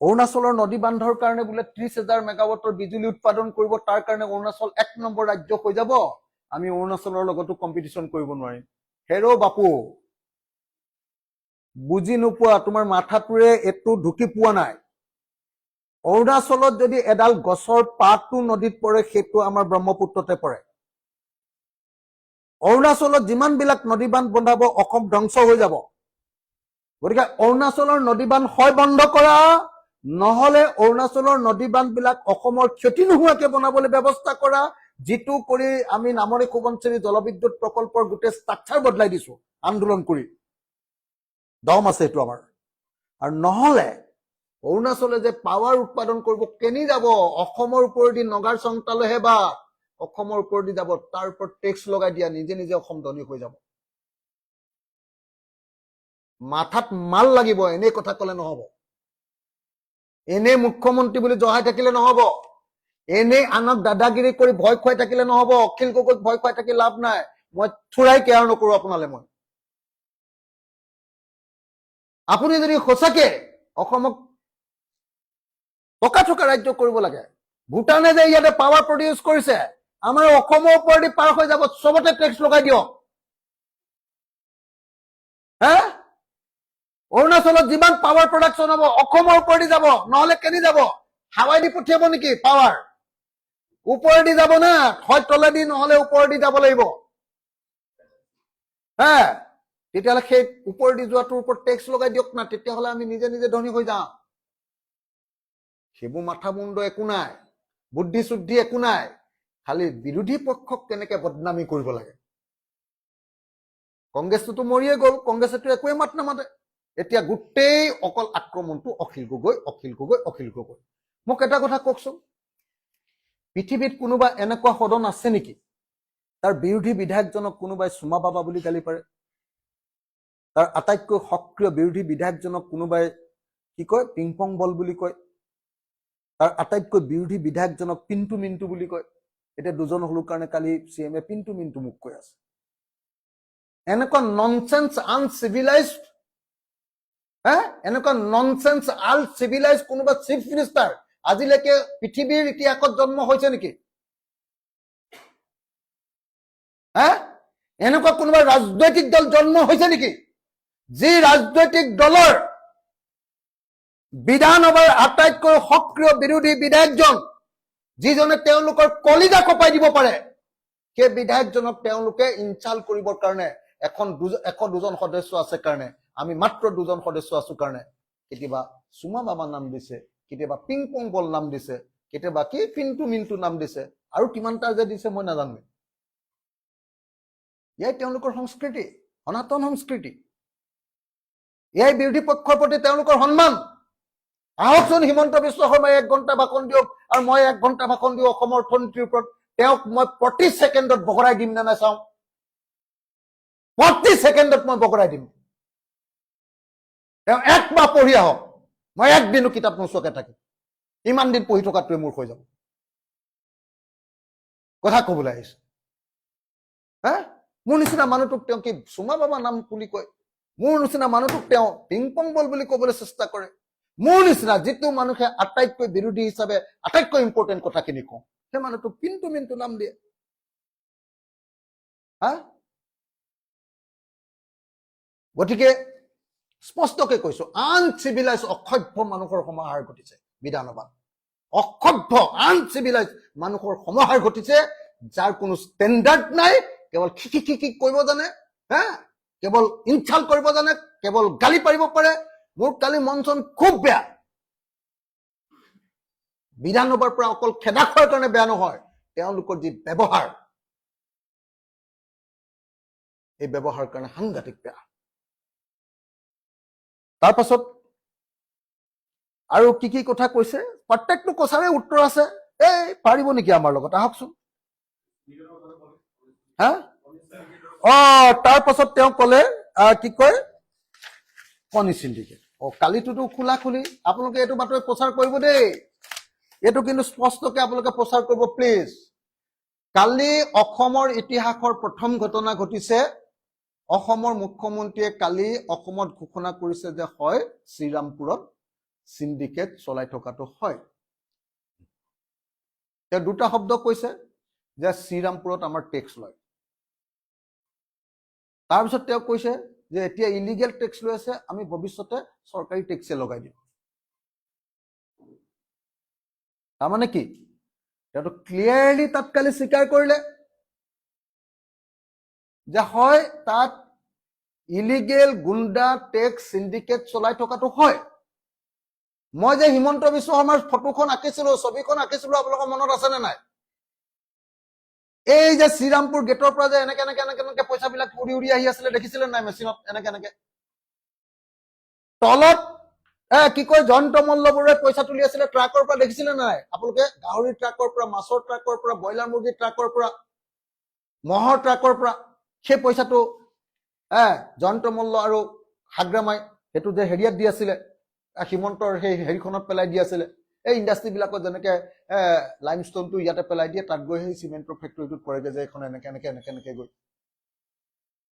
অৰুণাচলৰ নদী বান্ধৰ কাৰণে বোলে 30,000 মেগাৱাটৰ বিজুলী উৎপাদন কৰিব, তাৰ কাৰণে অৰুণাচল 1 নম্বৰ ৰাজ্য হৈ যাব, আমি অৰুণাচলৰ লগতো কম্পিটিশ্যন কৰিব নোৱাৰিম। হেৰ' বাপু, বুজি নোপোৱা, তোমাৰ মাথাটোৰে এইটো ঢুকি পোৱা নাই। অৰুণাচলত যদি এডাল গছৰ পাতটো নদীত পৰে সেইটো আমাৰ ব্ৰহ্মপুত্ৰতে পৰে। অৰুণাচলত যিমানবিলাক নদী বান্ধ বন্ধাব অসম ধ্বংস হৈ যাব। গতিকে অৰুণাচলৰ নদী বান্ধ হয় বন্ধ কৰা, নহলে অৰুণাচলৰ নদী বান্ধবিলাক অসমৰ ক্ষতি নোহোৱাকে বনাবলৈ ব্যৱস্থা কৰা, যিটো কৰি আমি নামনি সোৱণশিৰি জলবিদ্যুৎ প্ৰকল্পৰ গোটেই ষ্ট্ৰাকচাৰ বদলাই দিছো আন্দোলন কৰি। দম আছে এইটো আমাৰ। আৰু নহলে অৰুণাচলে যে পাৱাৰ উৎপাদন কৰিব কেনি যাব, অসমৰ ওপৰেদি নগাৰ চংটালৈহে বা অসমৰ ওপৰেদি যাব, তাৰ ওপৰত টেক্স লগাই দিয়া, নিজে নিজে অসম ধনী হৈ যাব। মাথাত মাল লাগিব, এনেই কথা কলে নহব। এনেই মুখ্যমন্ত্ৰী বুলি জহাই থাকিলে নহব। এনেই আনক দাদাগিৰি কৰি ভয় খুৱাই থাকিলে নহব। অখিল গগৈক ভয় খুৱাই থাকি লাভ নাই। মই থোৰাই কেয়াৰ নকৰো আপোনালে। মই আপুনি যদি সঁচাকে অসমক টকা থকা ৰাজ্য কৰিব লাগে, ভূটানে যে ইয়াতে পাৱাৰ প্ৰডিউচ কৰিছে, আমাৰ অসমৰ ওপৰেদি পাৰ হৈ যাব, চবতে টেক্স লগাই দিয়ক। হে, অৰুণাচলত যিমান পাৱাৰ প্ৰডাকশ্যন হ'ব অসমৰ ওপৰেদি যাব, নহলে কেনি যাব? হাৱাই দি পঠিয়াব নেকি পাৱাৰ? ওপৰেদি যাব না, হয় তলেদি নহলে ওপৰেদি যাব লাগিব। হে, তেতিয়াহ'লে সেই ওপৰেদি যোৱাটোৰ ওপৰত টেক্স লগাই দিয়ক না, তেতিয়াহ'লে আমি নিজে নিজে ধনী হৈ যাওঁ। সেইবোৰ মাথা মুণ্ড একো নাই, বুদ্ধি চুদ্ধি একো নাই, খালি বিৰোধী পক্ষক কেনেকে বদনামী কৰিব লাগে। কংগ্ৰেছটোতো মৰিয়ে গ'ল, কংগ্ৰেছেতো একোৱে মাত নামাতে। এতিয়া গোটেই অকল আক্ৰমণটো অখিল গগৈ, অখিল গগৈ, অখিল গগৈ। মোক এটা কথা কওকচোন, পৃথিৱীত কোনোবা এনেকুৱা সদন আছে নেকি তাৰ বিৰোধী বিধায়কজনক কোনোবাই চুমা বাবা বুলি গালি পাৰে? তাৰ আটাইতকৈ সক্ৰিয় বিৰোধী বিধায়কজনক কোনোবাই কি কয়, পিংপং বল বুলি কয়। তাৰ আটাইতকৈ বিৰোধী বিধায়কজনক পিন্টু মিন্টু বুলি কয়। এতিয়া দুজন হলো কাৰণে কালি CM পিন্টু মিন্টু মোক কৈ আছে। এনেকুৱা ননচেন্স আনচিভিলাইজড, এনেকুৱা ননচেন্স আনচিভিলাইজড কোনোবা চিফ মিনিষ্টাৰ আজিলৈকে পৃথিৱীৰ ইতিহাসত জন্ম হৈছে নেকি? এনেকুৱা কোনোবা ৰাজনৈতিক দল জন্ম হৈছে নেকি যি ৰাজনৈতিক দলৰ বিধানসভাৰ আটাইতকৈ সক্ৰিয় বিৰোধী বিধায়কজন, যিজনে তেওঁলোকৰ কলিজা কপাই দিব পাৰে, সেই বিধায়কজনক তেওঁলোকে ইনচাল্ট কৰিবৰ কাৰণে এশ দুজন সদস্য আছে কাৰণে, আমি মাত্ৰ দুজন সদস্য আছো কাৰণে কেতিয়াবা চুমা বাবা নাম দিছে, কেতিয়াবা পিংপং বল নাম দিছে, কেতিয়াবা কি পিন্টু মিন্টু নাম দিছে, আৰু কিমানটা যে দিছে মই নাজানো। এয়াই তেওঁলোকৰ সংস্কৃতি, সনাতন সংস্কৃতি। এয়াই বিৰোধী পক্ষৰ প্ৰতি তেওঁলোকৰ সন্মান। আহকচোন হিমন্ত বিশ্ব শৰ্মাই 1 ঘণ্টা ভাষণ দিয়ক আৰু মই 1 ঘণ্টা ভাষণ দিওঁ অসমৰ অৰ্থনীতিৰ ওপৰত। তেওঁক মই প্ৰতি ছেকেণ্ডত বগৰাই দিম নে নাচাওঁ? প্ৰতি ছেকেণ্ডত মই বগৰাই দিম। তেওঁ 1 মাহ পঢ়ি আহক, মই 1 দিনো কিতাপ নোচোৱাকে থাকিম। ইমান দিন পঢ়ি থকাটোৱে মোৰ হৈ যাব। কথা কবলৈ আহিছে। মোৰ নিচিনা মানুহটোক তেওঁ কি চুমা বাবা নাম বুলি কয়? মোৰ নিচিনা মানুহটোক তেওঁ পিংপং বল বুলি কবলৈ চেষ্টা কৰে? মোৰ নিচিনা যিটো মানুহে আটাইতকৈ বিৰোধী হিচাপে আটাইতকৈ ইম্পৰ্টেণ্ট কথাখিনি কওঁ, সেই মানুহটোক পিন্টু মিন্টু নাম দিয়ে। গতিকে স্পষ্টকে কৈছো, আনচিভিলাইজ অসভ্য মানুহৰ সমাহাৰ ঘটিছে বিধানসভাত। অসভ্য আনচিভিলাইজ মানুহৰ সমাহাৰ ঘটিছে, যাৰ কোনো ষ্টেণ্ডাৰ্ড নাই, কেৱল খিকি কৰিব জানে, কেৱল ইনচাল্ট কৰিব জানে, কেৱল গালি পাৰিব পাৰে। মোৰ কালি মন চন খুব বেয়া। বিধানসভাৰ পৰা অকল খেদা খোৱাৰ কাৰণে বেয়া নহয়, তেওঁলোকৰ যি ব্যৱহাৰ, এই ব্যৱহাৰৰ কাৰণে সাংঘাতিক বেয়া। তাৰ পাছত আৰু কি কথা কৈছে, প্ৰত্যেকটো কথাৰে উত্তৰ আছে। এই পাৰিব নেকি আমাৰ লগত? আহকচোন। তাৰ পাছত তেওঁ কলে কি কয়, কণী চিণ্ডিকেট। কালিটোতো খোলা খুলি আপোনালোকে এইটো বাতৰি প্ৰচাৰ কৰিব দেই। এইটো কিন্তু স্পষ্টকে আপোনালোকে প্ৰচাৰ কৰিব প্লিজ। কালি অসমৰ ইতিহাসৰ প্ৰথম ঘটনা ঘটিছে। অসমৰ মুখ্যমন্ত্ৰীয়ে কালি অসমত ঘোষণা কৰিছে যে হয় শ্ৰীৰামপুৰত চিণ্ডিকেট চলাই থকাটো হয়। তেওঁ 2টা শব্দ কৈছে যে শ্ৰীৰামপুৰত আমাৰ টেক্স লয়। তাৰপিছত তেওঁ কৈছে যে এতিয়া ইলিগেল টেক্স লৈ আছে, আমি ভৱিষ্যতে চৰকাৰী টেক্সে লগাই দিম। তাৰমানে কি তেওঁতো ক্লিয়াৰলি তাত কালি স্বীকাৰ কৰিলে যে হয় তাত ইলিগেল গুণ্ডা টেক্স চিণ্ডিকেট চলাই থকাটো হয়। মই যে হিমন্ত বিশ্ব শৰ্মাৰ ফটোখন আঁকিছিলো, ছবিখন আঁকিছিলো, আপোনালোকৰ মনত আছেনে নাই? এই যে শ্ৰীৰামপুৰ গেটৰ পৰা যে এনেকে এনেকে এনেকে এনেকে পইচাবিলাক উৰি উৰি আহি আছিলে, দেখিছিলে নাই? মেচিনত এনেকে এনেকে তলত কি কয় জয়ন্ত মল্লবৰুৱাই পইচা তুলি আছিলে ট্ৰাকৰ পৰা, দেখিছিলে নাই আপোনালোকে? গাহৰি ট্ৰাকৰ পৰা, মাছৰ ট্ৰাকৰ পৰা, ব্ৰইলাৰ মুৰ্গীৰ ট্ৰাকৰ পৰা, মহৰ ট্ৰাকৰ পৰা সেই পইচাটো জয়ন্ত মল্ল আৰু হাগ্ৰামাই সেইটো যে হেৰিয়াত দি আছিলে, হিমন্তৰ সেই হেৰিখনত পেলাই দি আছিলে। এই ইণ্ডাষ্ট্ৰী বিলাকত যেনেকে লাইমষ্টোনটো ইয়াতে পেলাই দিয়ে, তাত গৈ সেই চিমেণ্টৰ ফেক্টৰীটোত পৰেগে যে এখন এনেকে এনেকে এনেকে এনেকে গৈ,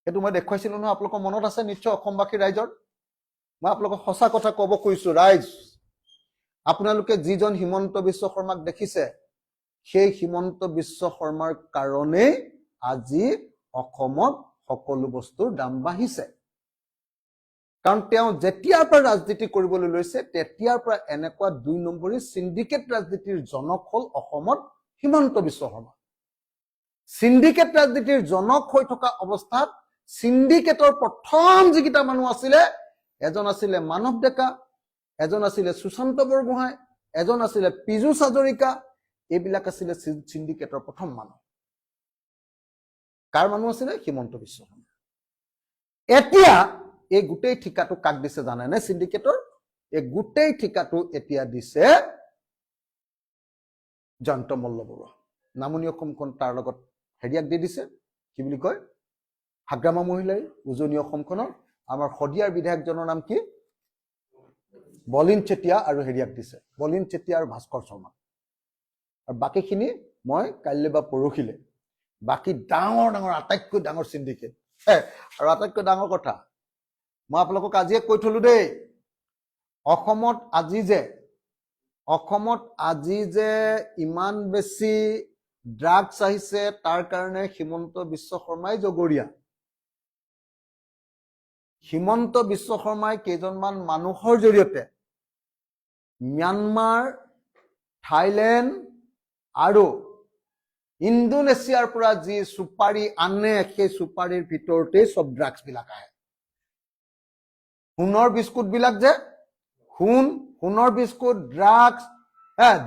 সেইটো মই দেখুৱাইছিলো নহয়, আপোনালোকৰ মনত আছে নিশ্চয় অসমবাসী ৰাইজৰ। মই আপোনালোকক সঁচা কথা কব খুজিছো, ৰাইজ আপোনালোকে যিজন হিমন্ত বিশ্ব শৰ্মাক দেখিছে, সেই হিমন্ত বিশ্ব শৰ্মাৰ কাৰণেই আজি অসমত সকলো বস্তুৰ দাম বাঢ়িছে। কাৰণ তেওঁ যেতিয়াৰ পৰা ৰাজনীতি কৰিবলৈ লৈছে, তেতিয়াৰ পৰা এনেকুৱা ২ নম্বৰী চিণ্ডিকেট ৰাজনীতিৰ জনক হল অসমত হিমন্ত বিশ্ব শৰ্মা। চিণ্ডিকেট ৰাজনীতিৰ জনক হৈ থকা অৱস্থাত চিণ্ডিকেটৰ প্ৰথম যিকেইটা মানুহ আছিলে, এজন আছিলে মানৱ ডেকা, এজন আছিলে সুশান্ত বৰগোহাঁই, এজন আছিলে পীযুষ হাজৰিকা। এইবিলাক আছিলে চিণ্ডিকেটৰ প্ৰথম মানুহ। কাৰ মানুহ আছিলে? হিমন্ত বিশ্ব শৰ্মা। এতিয়া এই গোটেই ঠিকাটো কাক দিছে জানেনে? চিণ্ডিকেটৰ এই গোটেই ঠিকাটো এতিয়া দিছে জয়ন্ত মল্লবৰুৱা। নামনি অসমখন তাৰ লগত হেৰিয়াক দি দিছে, কি বুলি কয়, হাগ্ৰামা মহিলাই উজনি অসমখনৰ আমাৰ শদিয়াৰ বিধায়কজনৰ নাম কি? বলিন চেতিয়া, আৰু হেৰিয়াক দিছে বলিন চেতিয়া আৰু ভাস্কৰ শৰ্মা। আৰু বাকীখিনি মই কাইলৈ বা পৰহিলে বাকী ডাঙৰ ডাঙৰ আটাইতকৈ ডাঙৰ চিণ্ডিকেট। আৰু আটাইতকৈ ডাঙৰ কথা মই আপোনালোকক আজিয়ে কৈ থলো দেই, অসমত আজি যে ইমান বেছি ড্ৰাগছ আহিছে, তাৰ কাৰণে হিমন্ত বিশ্ব শৰ্মাই জগৰীয়া। হিমন্ত বিশ্ব শৰ্মাই কেইজনমান মানুহৰ জৰিয়তে ম্যানমাৰ, থাইলেণ্ড আৰু ইণ্ডোনেছিয়াৰ পৰা যি চুপাৰী আনে, সেই চুপাৰীৰ ভিতৰতে চব ড্ৰাগছ বিলাক আহে। সোণৰ বিস্কুট বিলাক যে, সোণৰ বিস্কুট, ড্ৰাগছ,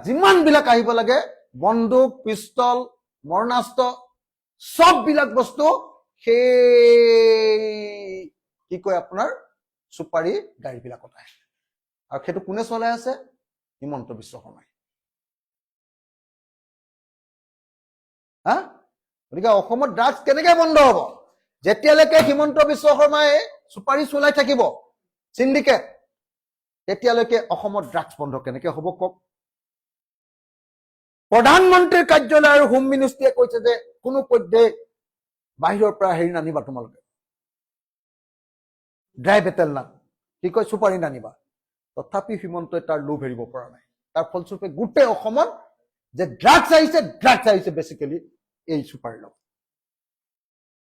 যিমান বিলাক আহিব লাগে, বন্দুক, পিষ্টল, মৰণাস্ত্ৰ, সব বিলাক বস্তু সেই কি কয় আপোনাৰ চুপাৰী গাড়ী বিলাকত আহে। আৰু সেইটো কোনে চলাই আছে? হিমন্ত বিশ্ব শৰ্মাই। গতিকে অসমত ড্ৰাগছ কেনেকে বন্ধ হব? যেতিয়ালৈকে হিমন্ত বিশ্ব শৰ্মাই চুপাৰী চলাই থাকিব, চিণ্ডিকেট, তেতিয়ালৈকে অসমত ড্ৰাগছ বন্ধ কেনেকে হব কওক? প্ৰধানমন্ত্ৰীৰ কাৰ্যালয় আৰু হোম মিনিষ্ট্ৰীয়ে কৈছে যে কোনো পধ্যে বাহিৰৰ পৰা হেৰি নানিবা, তোমালোকে ড্ৰাই বেটেল না কি কয় চুপাৰী নানিবা। তথাপি হিমন্তই তাৰ লোভ এৰিব পৰা নাই। তাৰ ফলস্বৰূপে গোটেই অসমত যে ড্ৰাগছ আহিছে বেচিকেলি এই চুপাৰীৰ লগত।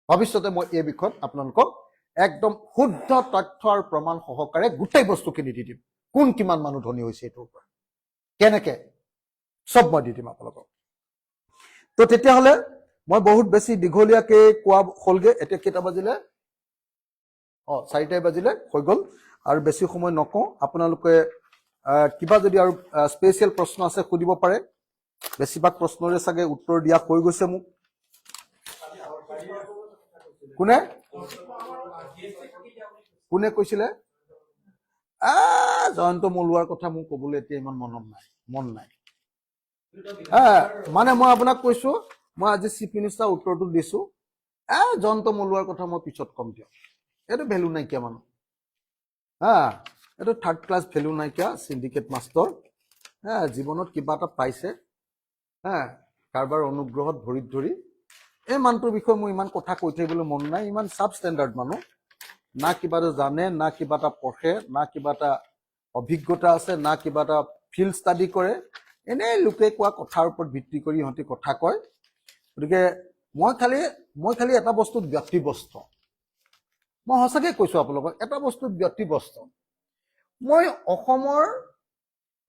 ভৱিষ্যতে মই এই বিষয়ত আপোনালোকক একদম শুদ্ধ তথ্য আৰু প্ৰমাণ সহকাৰে গোটেই বস্তুখিনি দি দিম। কোন কিমান মানুহ ধনী হৈছে এইটোৰ পৰা, কেনেকে, চব মই দি দিম আপোনালোকক। তো তেতিয়াহ'লে মই বহুত বেছি দীঘলীয়াকে কোৱা হ'লগে। এতিয়া কেইটা বাজিলে? 4টাই বাজিলে, হৈ গ'ল। আৰু বেছি সময় নকওঁ। আপোনালোকে কিবা যদি আৰু স্পেচিয়েল প্ৰশ্ন আছে সুধিব পাৰে। বেছিভাগ প্ৰশ্নৰে চাগে উত্তৰ দিয়া হৈ গৈছে মোক। কোনে কৈছিলে? জয়ন্ত মল্লবৰুৱাৰ কথা মোক কবলৈ এতিয়া ইমান মন নাই। মানে মই আপোনাক কৈছো, মই আজি চিফ মিনিষ্টাৰ উত্তৰটো দিছো, জয়ন্ত মল্লবৰুৱাৰ কথা মই পিছত কম দিয়ক। এইটো ভেলু নাইকিয়া মানুহ, এইটো থাৰ্ড ক্লাছ ভেলু নাইকিয়া চিণ্ডিকেট মাষ্টৰ। জীৱনত কিবা এটা পাইছে, কাৰোবাৰ অনুগ্ৰহত ভৰিত ধৰি। এই মানুহটোৰ বিষয়ে মোৰ ইমান কথা কৈ থাকিবলৈ মন নাই। ইমান চাব ষ্টেণ্ডাৰ্ড মানুহ, না কিবা এটা জানে, না কিবা এটা পঢ়ে, না কিবা এটা অভিজ্ঞতা আছে, না কিবা এটা ফিল্ড ষ্টাডি কৰে। এনেই লোকে কোৱা কথাৰ ওপৰত ভিত্তি কৰি ইহঁতি কথা কয়। গতিকে মই খালি এটা বস্তুত ব্যতিব্যস্ত। মই সঁচাকে কৈছো আপোনালোকক, এটা বস্তুত ব্যতিব্যস্ত। মই অসমৰ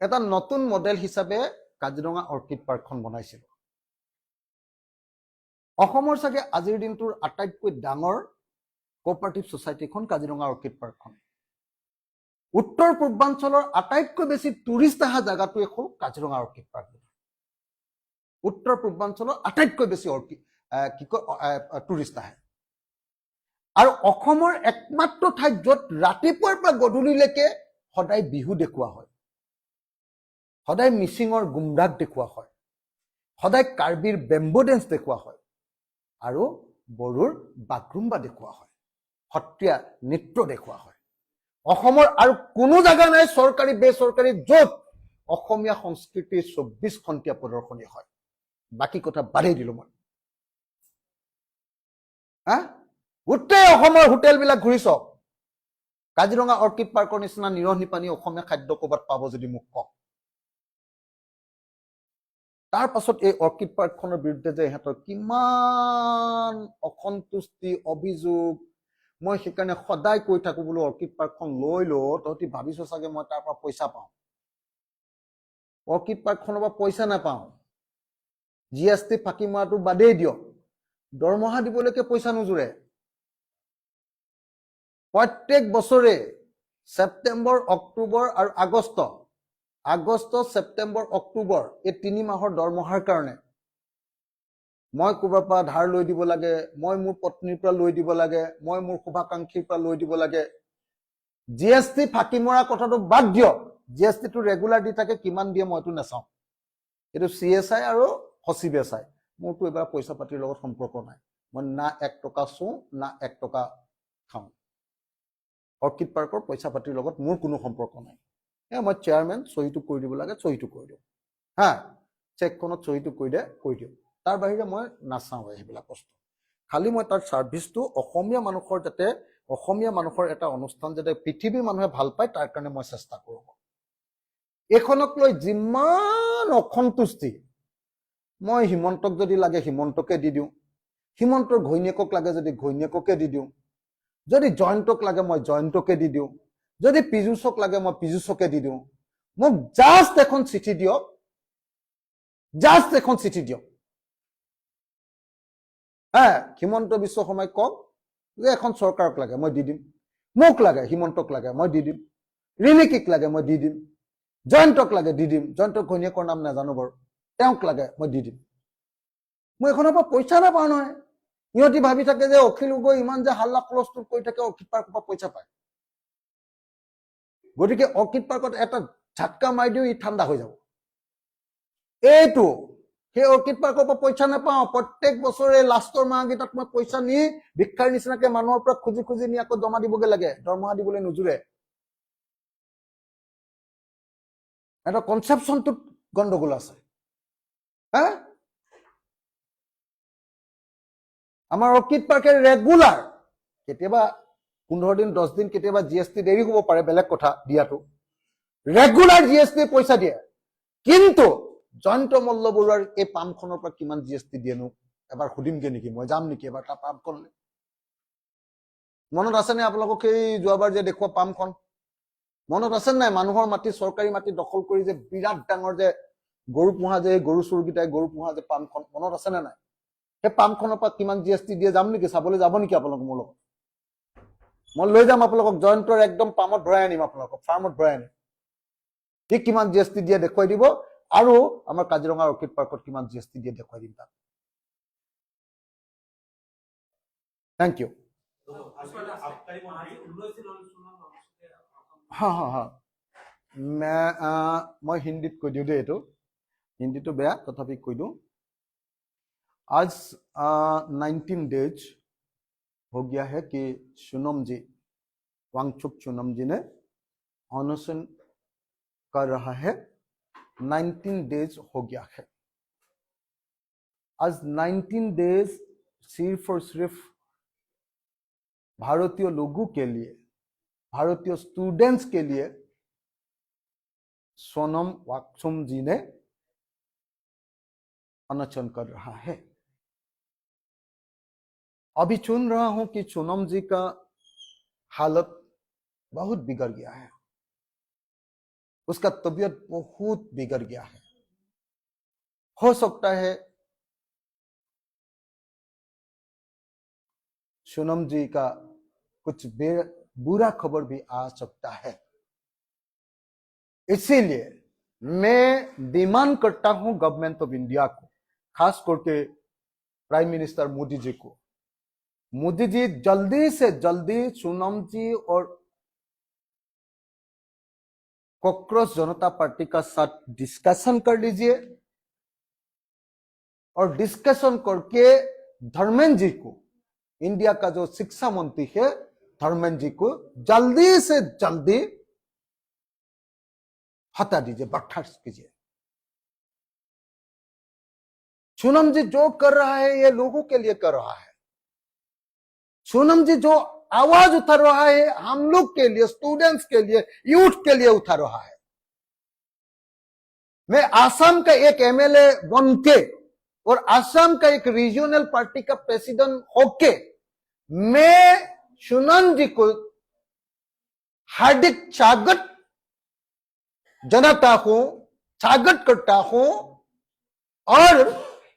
এটা নতুন মডেল হিচাপে কাজিৰঙা অৰ্কিড পাৰ্কখন বনাইছিলোঁ। অসমৰ চাগে আজিৰ দিনটোৰ আটাইতকৈ ডাঙৰ কোঅপাৰেটিভ ছ'চাইটিখন কাজিৰঙা অৰ্কিড পাৰ্কখন। উত্তৰ পূৰ্বাঞ্চলৰ আটাইতকৈ বেছি টুৰিষ্ট অহা জেগাটোৱে হ'ল কাজিৰঙা অৰ্কিড পাৰ্ক। উত্তৰ পূৰ্বাঞ্চলৰ আটাইতকৈ বেছি টুৰিষ্ট আহে। আৰু অসমৰ একমাত্ৰ ঠাইত য'ত ৰাতিপুৱাৰ পৰা গধূলিলৈকে সদায় বিহু দেখুওৱা হয়, সদায় মিচিঙৰ গুমৰাগ দেখুওৱা হয়, সদায় কাৰ্বিৰ বেম্বো ডেন্স দেখুওৱা হয়, আৰু বড়োৰ বাগৰুম্বা দেখুওৱা হয়, সত্ৰীয়া নৃত্য দেখুওৱা হয়। অসমৰ আৰু কোনো জাগা নাই চৰকাৰী বেচৰকাৰী য'ত অসমীয়া সংস্কৃতিৰ 24 ঘণ্টীয়া প্ৰদৰ্শনী হয়। বাকী কথা বাদেই দিলো মই। গোটেই অসমৰ হোটেলবিলাক ঘূৰি চাওক, কাজিৰঙা অৰ্কিড পাৰ্কৰ নিচিনা নিৰহি পানী অসমীয়া খাদ্য ক'ৰবাত পাব যদি মোক কওক। তাৰ পাছত এই অৰ্কিড পাৰ্কখনৰ বিৰুদ্ধে যে ইহঁতৰ কিমান অসন্তুষ্টি অভিযোগ, মই সেইকাৰণে সদায় কৈ থাকো বোলো অৰ্কিড পাৰ্কখন লৈ তহঁতি ভাবিছ চাগে মই তাৰ পৰা পইচা পাওঁ। অৰ্কিড পাৰ্কখনৰ পৰা পইচা নাপাওঁ। GST ফাঁকি মৰাটো বাদেই দিয়ক, দৰমহা দিবলৈকে পইচা নোজোৰে। প্ৰত্যেক বছৰে ছেপ্টেম্বৰ অক্টোবৰ আৰু আগষ্ট, ছেপ্টেম্বৰ অক্টোবৰ এই 3 মাহৰ দৰমহাৰ কাৰণে মই ক'ৰবাৰ পৰা ধাৰ লৈ দিব লাগে, মই মোৰ পত্নীৰ পৰা লৈ দিব লাগে, মই মোৰ শুভাকাংক্ষীৰ পৰা লৈ দিব লাগে। GST ফাঁকি মৰা কথাটো বাদ দিয়ক, GSTটো ৰেগুলাৰ দি থাকে, কিমান দিয়ে মইতো নাচাওঁ, এইটো CSI আৰু সচিবে চাই। মোৰতো এইবাৰ পইচা পাতিৰ লগত সম্পৰ্ক নাই, মই না 1 টকা চোঁ না 1 টকা খাওঁ। অৰ্কিড পাৰ্কৰ পইচা পাতিৰ লগত মোৰ কোনো সম্পৰ্ক নাই। মই চেয়াৰমেন, চহীটো কৰি দিব লাগে, চহীটো কৰি দিওঁ। চেকখনত চহীটো কৰি দিওঁ। তাৰ বাহিৰে মই নাচাওঁ সেইবিলাক বস্তু। খালি মই তাৰ ছাৰ্ভিচটো অসমীয়া মানুহৰ এটা অনুষ্ঠান যাতে পৃথিৱীৰ মানুহে ভাল পায় তাৰ কাৰণে মই চেষ্টা কৰোঁ। এইখনক লৈ যিমান অসন্তুষ্টি, মই হিমন্তক যদি লাগে হিমন্তকে দি দিওঁ, হিমন্তৰ ঘৈণীয়েকক লাগে যদি ঘৈণীয়েককে দি দিওঁ, যদি জয়ন্তক লাগে মই জয়ন্তকে দি দিওঁ, যদি পীযুষক লাগে মই পীযুষকে দি দিওঁ। মোক জাষ্ট এখন চিঠি দিয়ক, হিমন্ত বিশ্ব শৰ্মাই কওক যে এখন চৰকাৰক লাগে মই দি দিম, মোক লাগে হিমন্তক লাগে মই দি দিম, ৰিণিকীক লাগে মই দি দিম, জয়ন্তক লাগে দি দিম, জয়ন্তৰ ঘৈণীয়েকৰ নাম নাজানো বাৰু, তেওঁক লাগে মই দি দিম। মই এখনৰ পৰা পইচা নাপাওঁ নহয়। সিহঁতি ভাবি থাকে যে অখিল গগৈ ইমান যে হাল্লা খৰচটো কৰি থাকে অৰ্কিড পাৰ্কৰ পৰা পইচা পায়। গতিকে অৰ্কিড পাৰ্কত এটা ঝাটকা মাৰি দিও ই ঠাণ্ডা হৈ যাব। এইটো সেই অৰ্কিড পাৰ্কৰ পৰা পইচা নাপাওঁ। প্ৰত্যেক বছৰে লাষ্টৰ মাহকেইটাত মই পইচা নি ভিক্ষাৰ নিচিনাকে মানুহৰ পৰা খুজি নি আকৌ জমা দিবগে লাগে, দৰমহা দিবলৈ নোজোৰে। এটা কনচেপশ্যনটোত গণ্ডগোল আছে। আমাৰ অৰ্কিড পাৰ্কে ৰেগুলাৰ, কেতিয়াবা 15 দিন 10 দিন কেতিয়াবা GST দেৰি হ'ব পাৰে, বেলেগ কথা দিয়াটো, ৰেগুলাৰ GST পইচা দিয়ে। কিন্তু জয়ন্ত মল্ল বৰুৱাৰ এই পামখনৰ পৰা কিমান GST দিয়েনো এবাৰ সুধিমগে নেকি, মই যাম নেকি এবাৰ তাৰ পামখনলৈ। মনত আছেনে আপোনালোকক সেই যোৱাবাৰ যে দেখুওৱা পামখন? মনত আছে নাই? মানুহৰ মাটি, চৰকাৰী মাটি দখল কৰি যে বিৰাট ডাঙৰ যে গৰু পোহা যে গৰু চোৰকেইটাই গৰু পোহা যে পামখন, মনত আছেনে নাই? সেই পামখনৰ পৰা কিমান GST দিয়ে যাম নেকি, চাবলৈ যাব নেকি আপোনালোক মোৰ লগত? মই লৈ যাম আপোনালোকক, জয়ন্তৰ একদম পামত ভৰাই আনিম, আপোনালোকক ফাৰ্মত ভৰাই আনিম। ঠিক কিমান GST দিয়ে দেখুৱাই দিব, আৰু আমাৰ কাজিৰঙা অৰ্কিড পাৰ্কত কিমান GST দিয়ে দেখুৱাই দিম তাত। Thank you. मैं हिंदी কৈ দিওঁ দেই, এইটো হিন্দীটো বেয়া তথাপি কৈ দিওঁ। आज 19 डेज हो गया है कि सोनम जी, वांगचुक सोनम जी ने अनशन कर रहा है। 19 डेज हो गया है। आज 19 डेज सिर्फ और सिर्फ भारतीय लोगों के लिए, भारतीय स्टूडेंट्स के लिए सोनम वांगचुक जी ने अनशन कर रहा है। अभी सुन रहा हूं कि सोनम जी का हालत बहुत बिगड़ गया है, उसका तबीयत बहुत बिगड़ गया है। हो सकता है सोनम जी का कुछ बुरा खबर भी आ सकता है। इसीलिए मैं डिमांड करता हूं गवर्नमेंट ऑफ इंडिया को, खास करके प्राइम मिनिस्टर मोदी जी को, मोदी जी जल्दी से जल्दी सोनम जी और कॉकरोच जनता पार्टी का साथ डिस्कशन कर लीजिए और डिस्कशन करके धर्मेंद्र जी को, इंडिया का जो शिक्षा मंत्री है धर्मेंद्र जी को जल्दी से जल्दी हटा दीजिए, बर्खास्त कीजिए। सोनम जी जो कर रहा है ये लोगों के लिए कर रहा है। सोनम जी जो आवाज उठा रहा है हम लोग के लिए, स्टूडेंट्स के लिए, यूथ के लिए उठा रहा है। मैं आसाम का एक एमएलए बन के और आसाम का एक रीजनल पार्टी का प्रेसिडेंट होके मैं सोनम जी को हार्दिक स्वागत जनाता हूं, स्वागत करता हूं और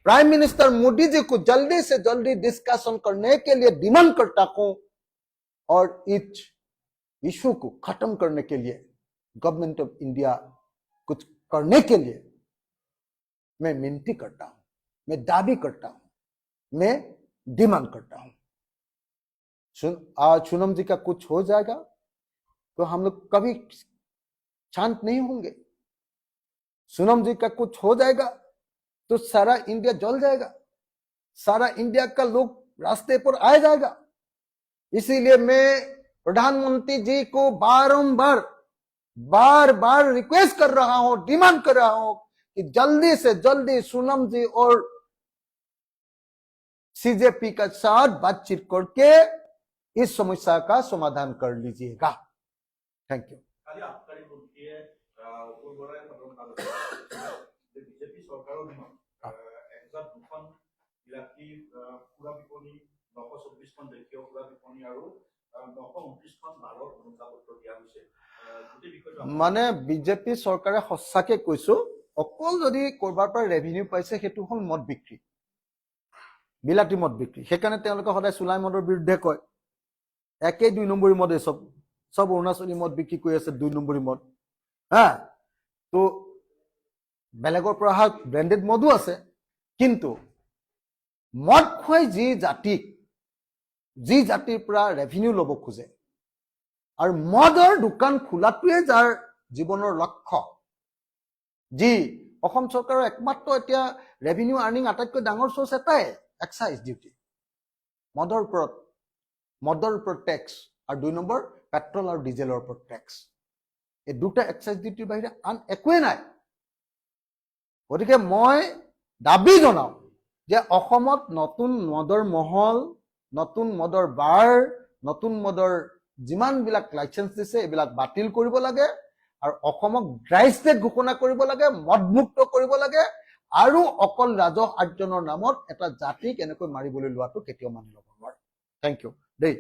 प्राइम मिनिस्टर मोदी जी को जल्दी से जल्दी डिस्कशन करने के लिए डिमांड करता हूं और इस इशू को खत्म करने के लिए गवर्नमेंट ऑफ इंडिया कुछ करने के लिए मैं विनती करता हूं, मैं दावी करता हूं, मैं डिमांड करता हूं। सोनम जी का कुछ हो जाएगा तो हम लोग कभी शांत नहीं होंगे। सोनम जी का कुछ हो जाएगा तो सारा इंडिया जल जाएगा, सारा इंडिया का लोग रास्ते पर आ जाएगा। इसीलिए मैं प्रधानमंत्री जी को बार बार रिक्वेस्ट कर रहा हूं, डिमांड कर रहा हूं कि जल्दी से जल्दी सोनम जी और सीजेपी का साथ बातचीत करके इस समस्या का समाधान कर लीजिएगा। Thank you. বিজেপি চৰকাৰৰ দিনত একজাত দুখন বিলাতী খুৰা বিপণী 924খন দেশীয় খুৰা বিপণী আৰু 929খন বাৰৰ অনুজ্ঞাপত্ৰ দিয়া হৈছে। গোটেই বিষয়টো মানে বিজেপি চৰকাৰে সঁচাকে কৈছো অকল যদি কৰবাৰ পৰা ৰেভিনিউ পাইছে সেইটো হ'ল মদ বিক্ৰী, বিলাতী মদ বিক্ৰী। সেইকাৰণে তেওঁলোকে সদায় চুলাই মদৰ বিৰুদ্ধে কয়। একেই 2 নম্বৰী মদ, সব অৰুণাচলী মদ বিক্ৰী কৰি আছে, 2 নম্বৰী মদ। হা, তো বেলেগৰ পৰা অহা ব্ৰেণ্ডেড মদো আছে, কিন্তু মদ খুৱাই যি জাতিৰ পৰা ৰেভিনিউ ল'ব খোজে আৰু মদৰ দোকান খোলাটোৱে যাৰ জীৱনৰ লক্ষ্য, যি অসম চৰকাৰৰ একমাত্ৰ এতিয়া ৰেভিনিউ আৰ্নিং আটাইতকৈ ডাঙৰ চ'ৰ্চ এটাই এক্সাইজ ডিউটি, মদৰ ওপৰত টেক্স আৰু 2 নম্বৰ পেট্ৰল আৰু ডিজেলৰ ওপৰত টেক্স। এই দুটা এক্সাইজ ডিউটিৰ বাহিৰে আন একোৱেই নাই। গতিকে মই দাবী জনাওঁ যে অসমত নতুন মদৰ মহল, নতুন মদৰ বাৰ, নতুন মদৰ যিমানবিলাক লাইচেন্স দিছে এইবিলাক বাতিল কৰিব লাগে আৰু অসমক ড্ৰাই ষ্টেট ঘোষণা কৰিব লাগে, মদমুক্ত কৰিব লাগে আৰু অকল ৰাজহ আৰ্জনৰ নামত এটা জাতিক এনেকৈ মাৰিবলৈ লোৱাটো কেতিয়াও মানি ল'ব নোৱাৰে। থেংক ইউ দেই।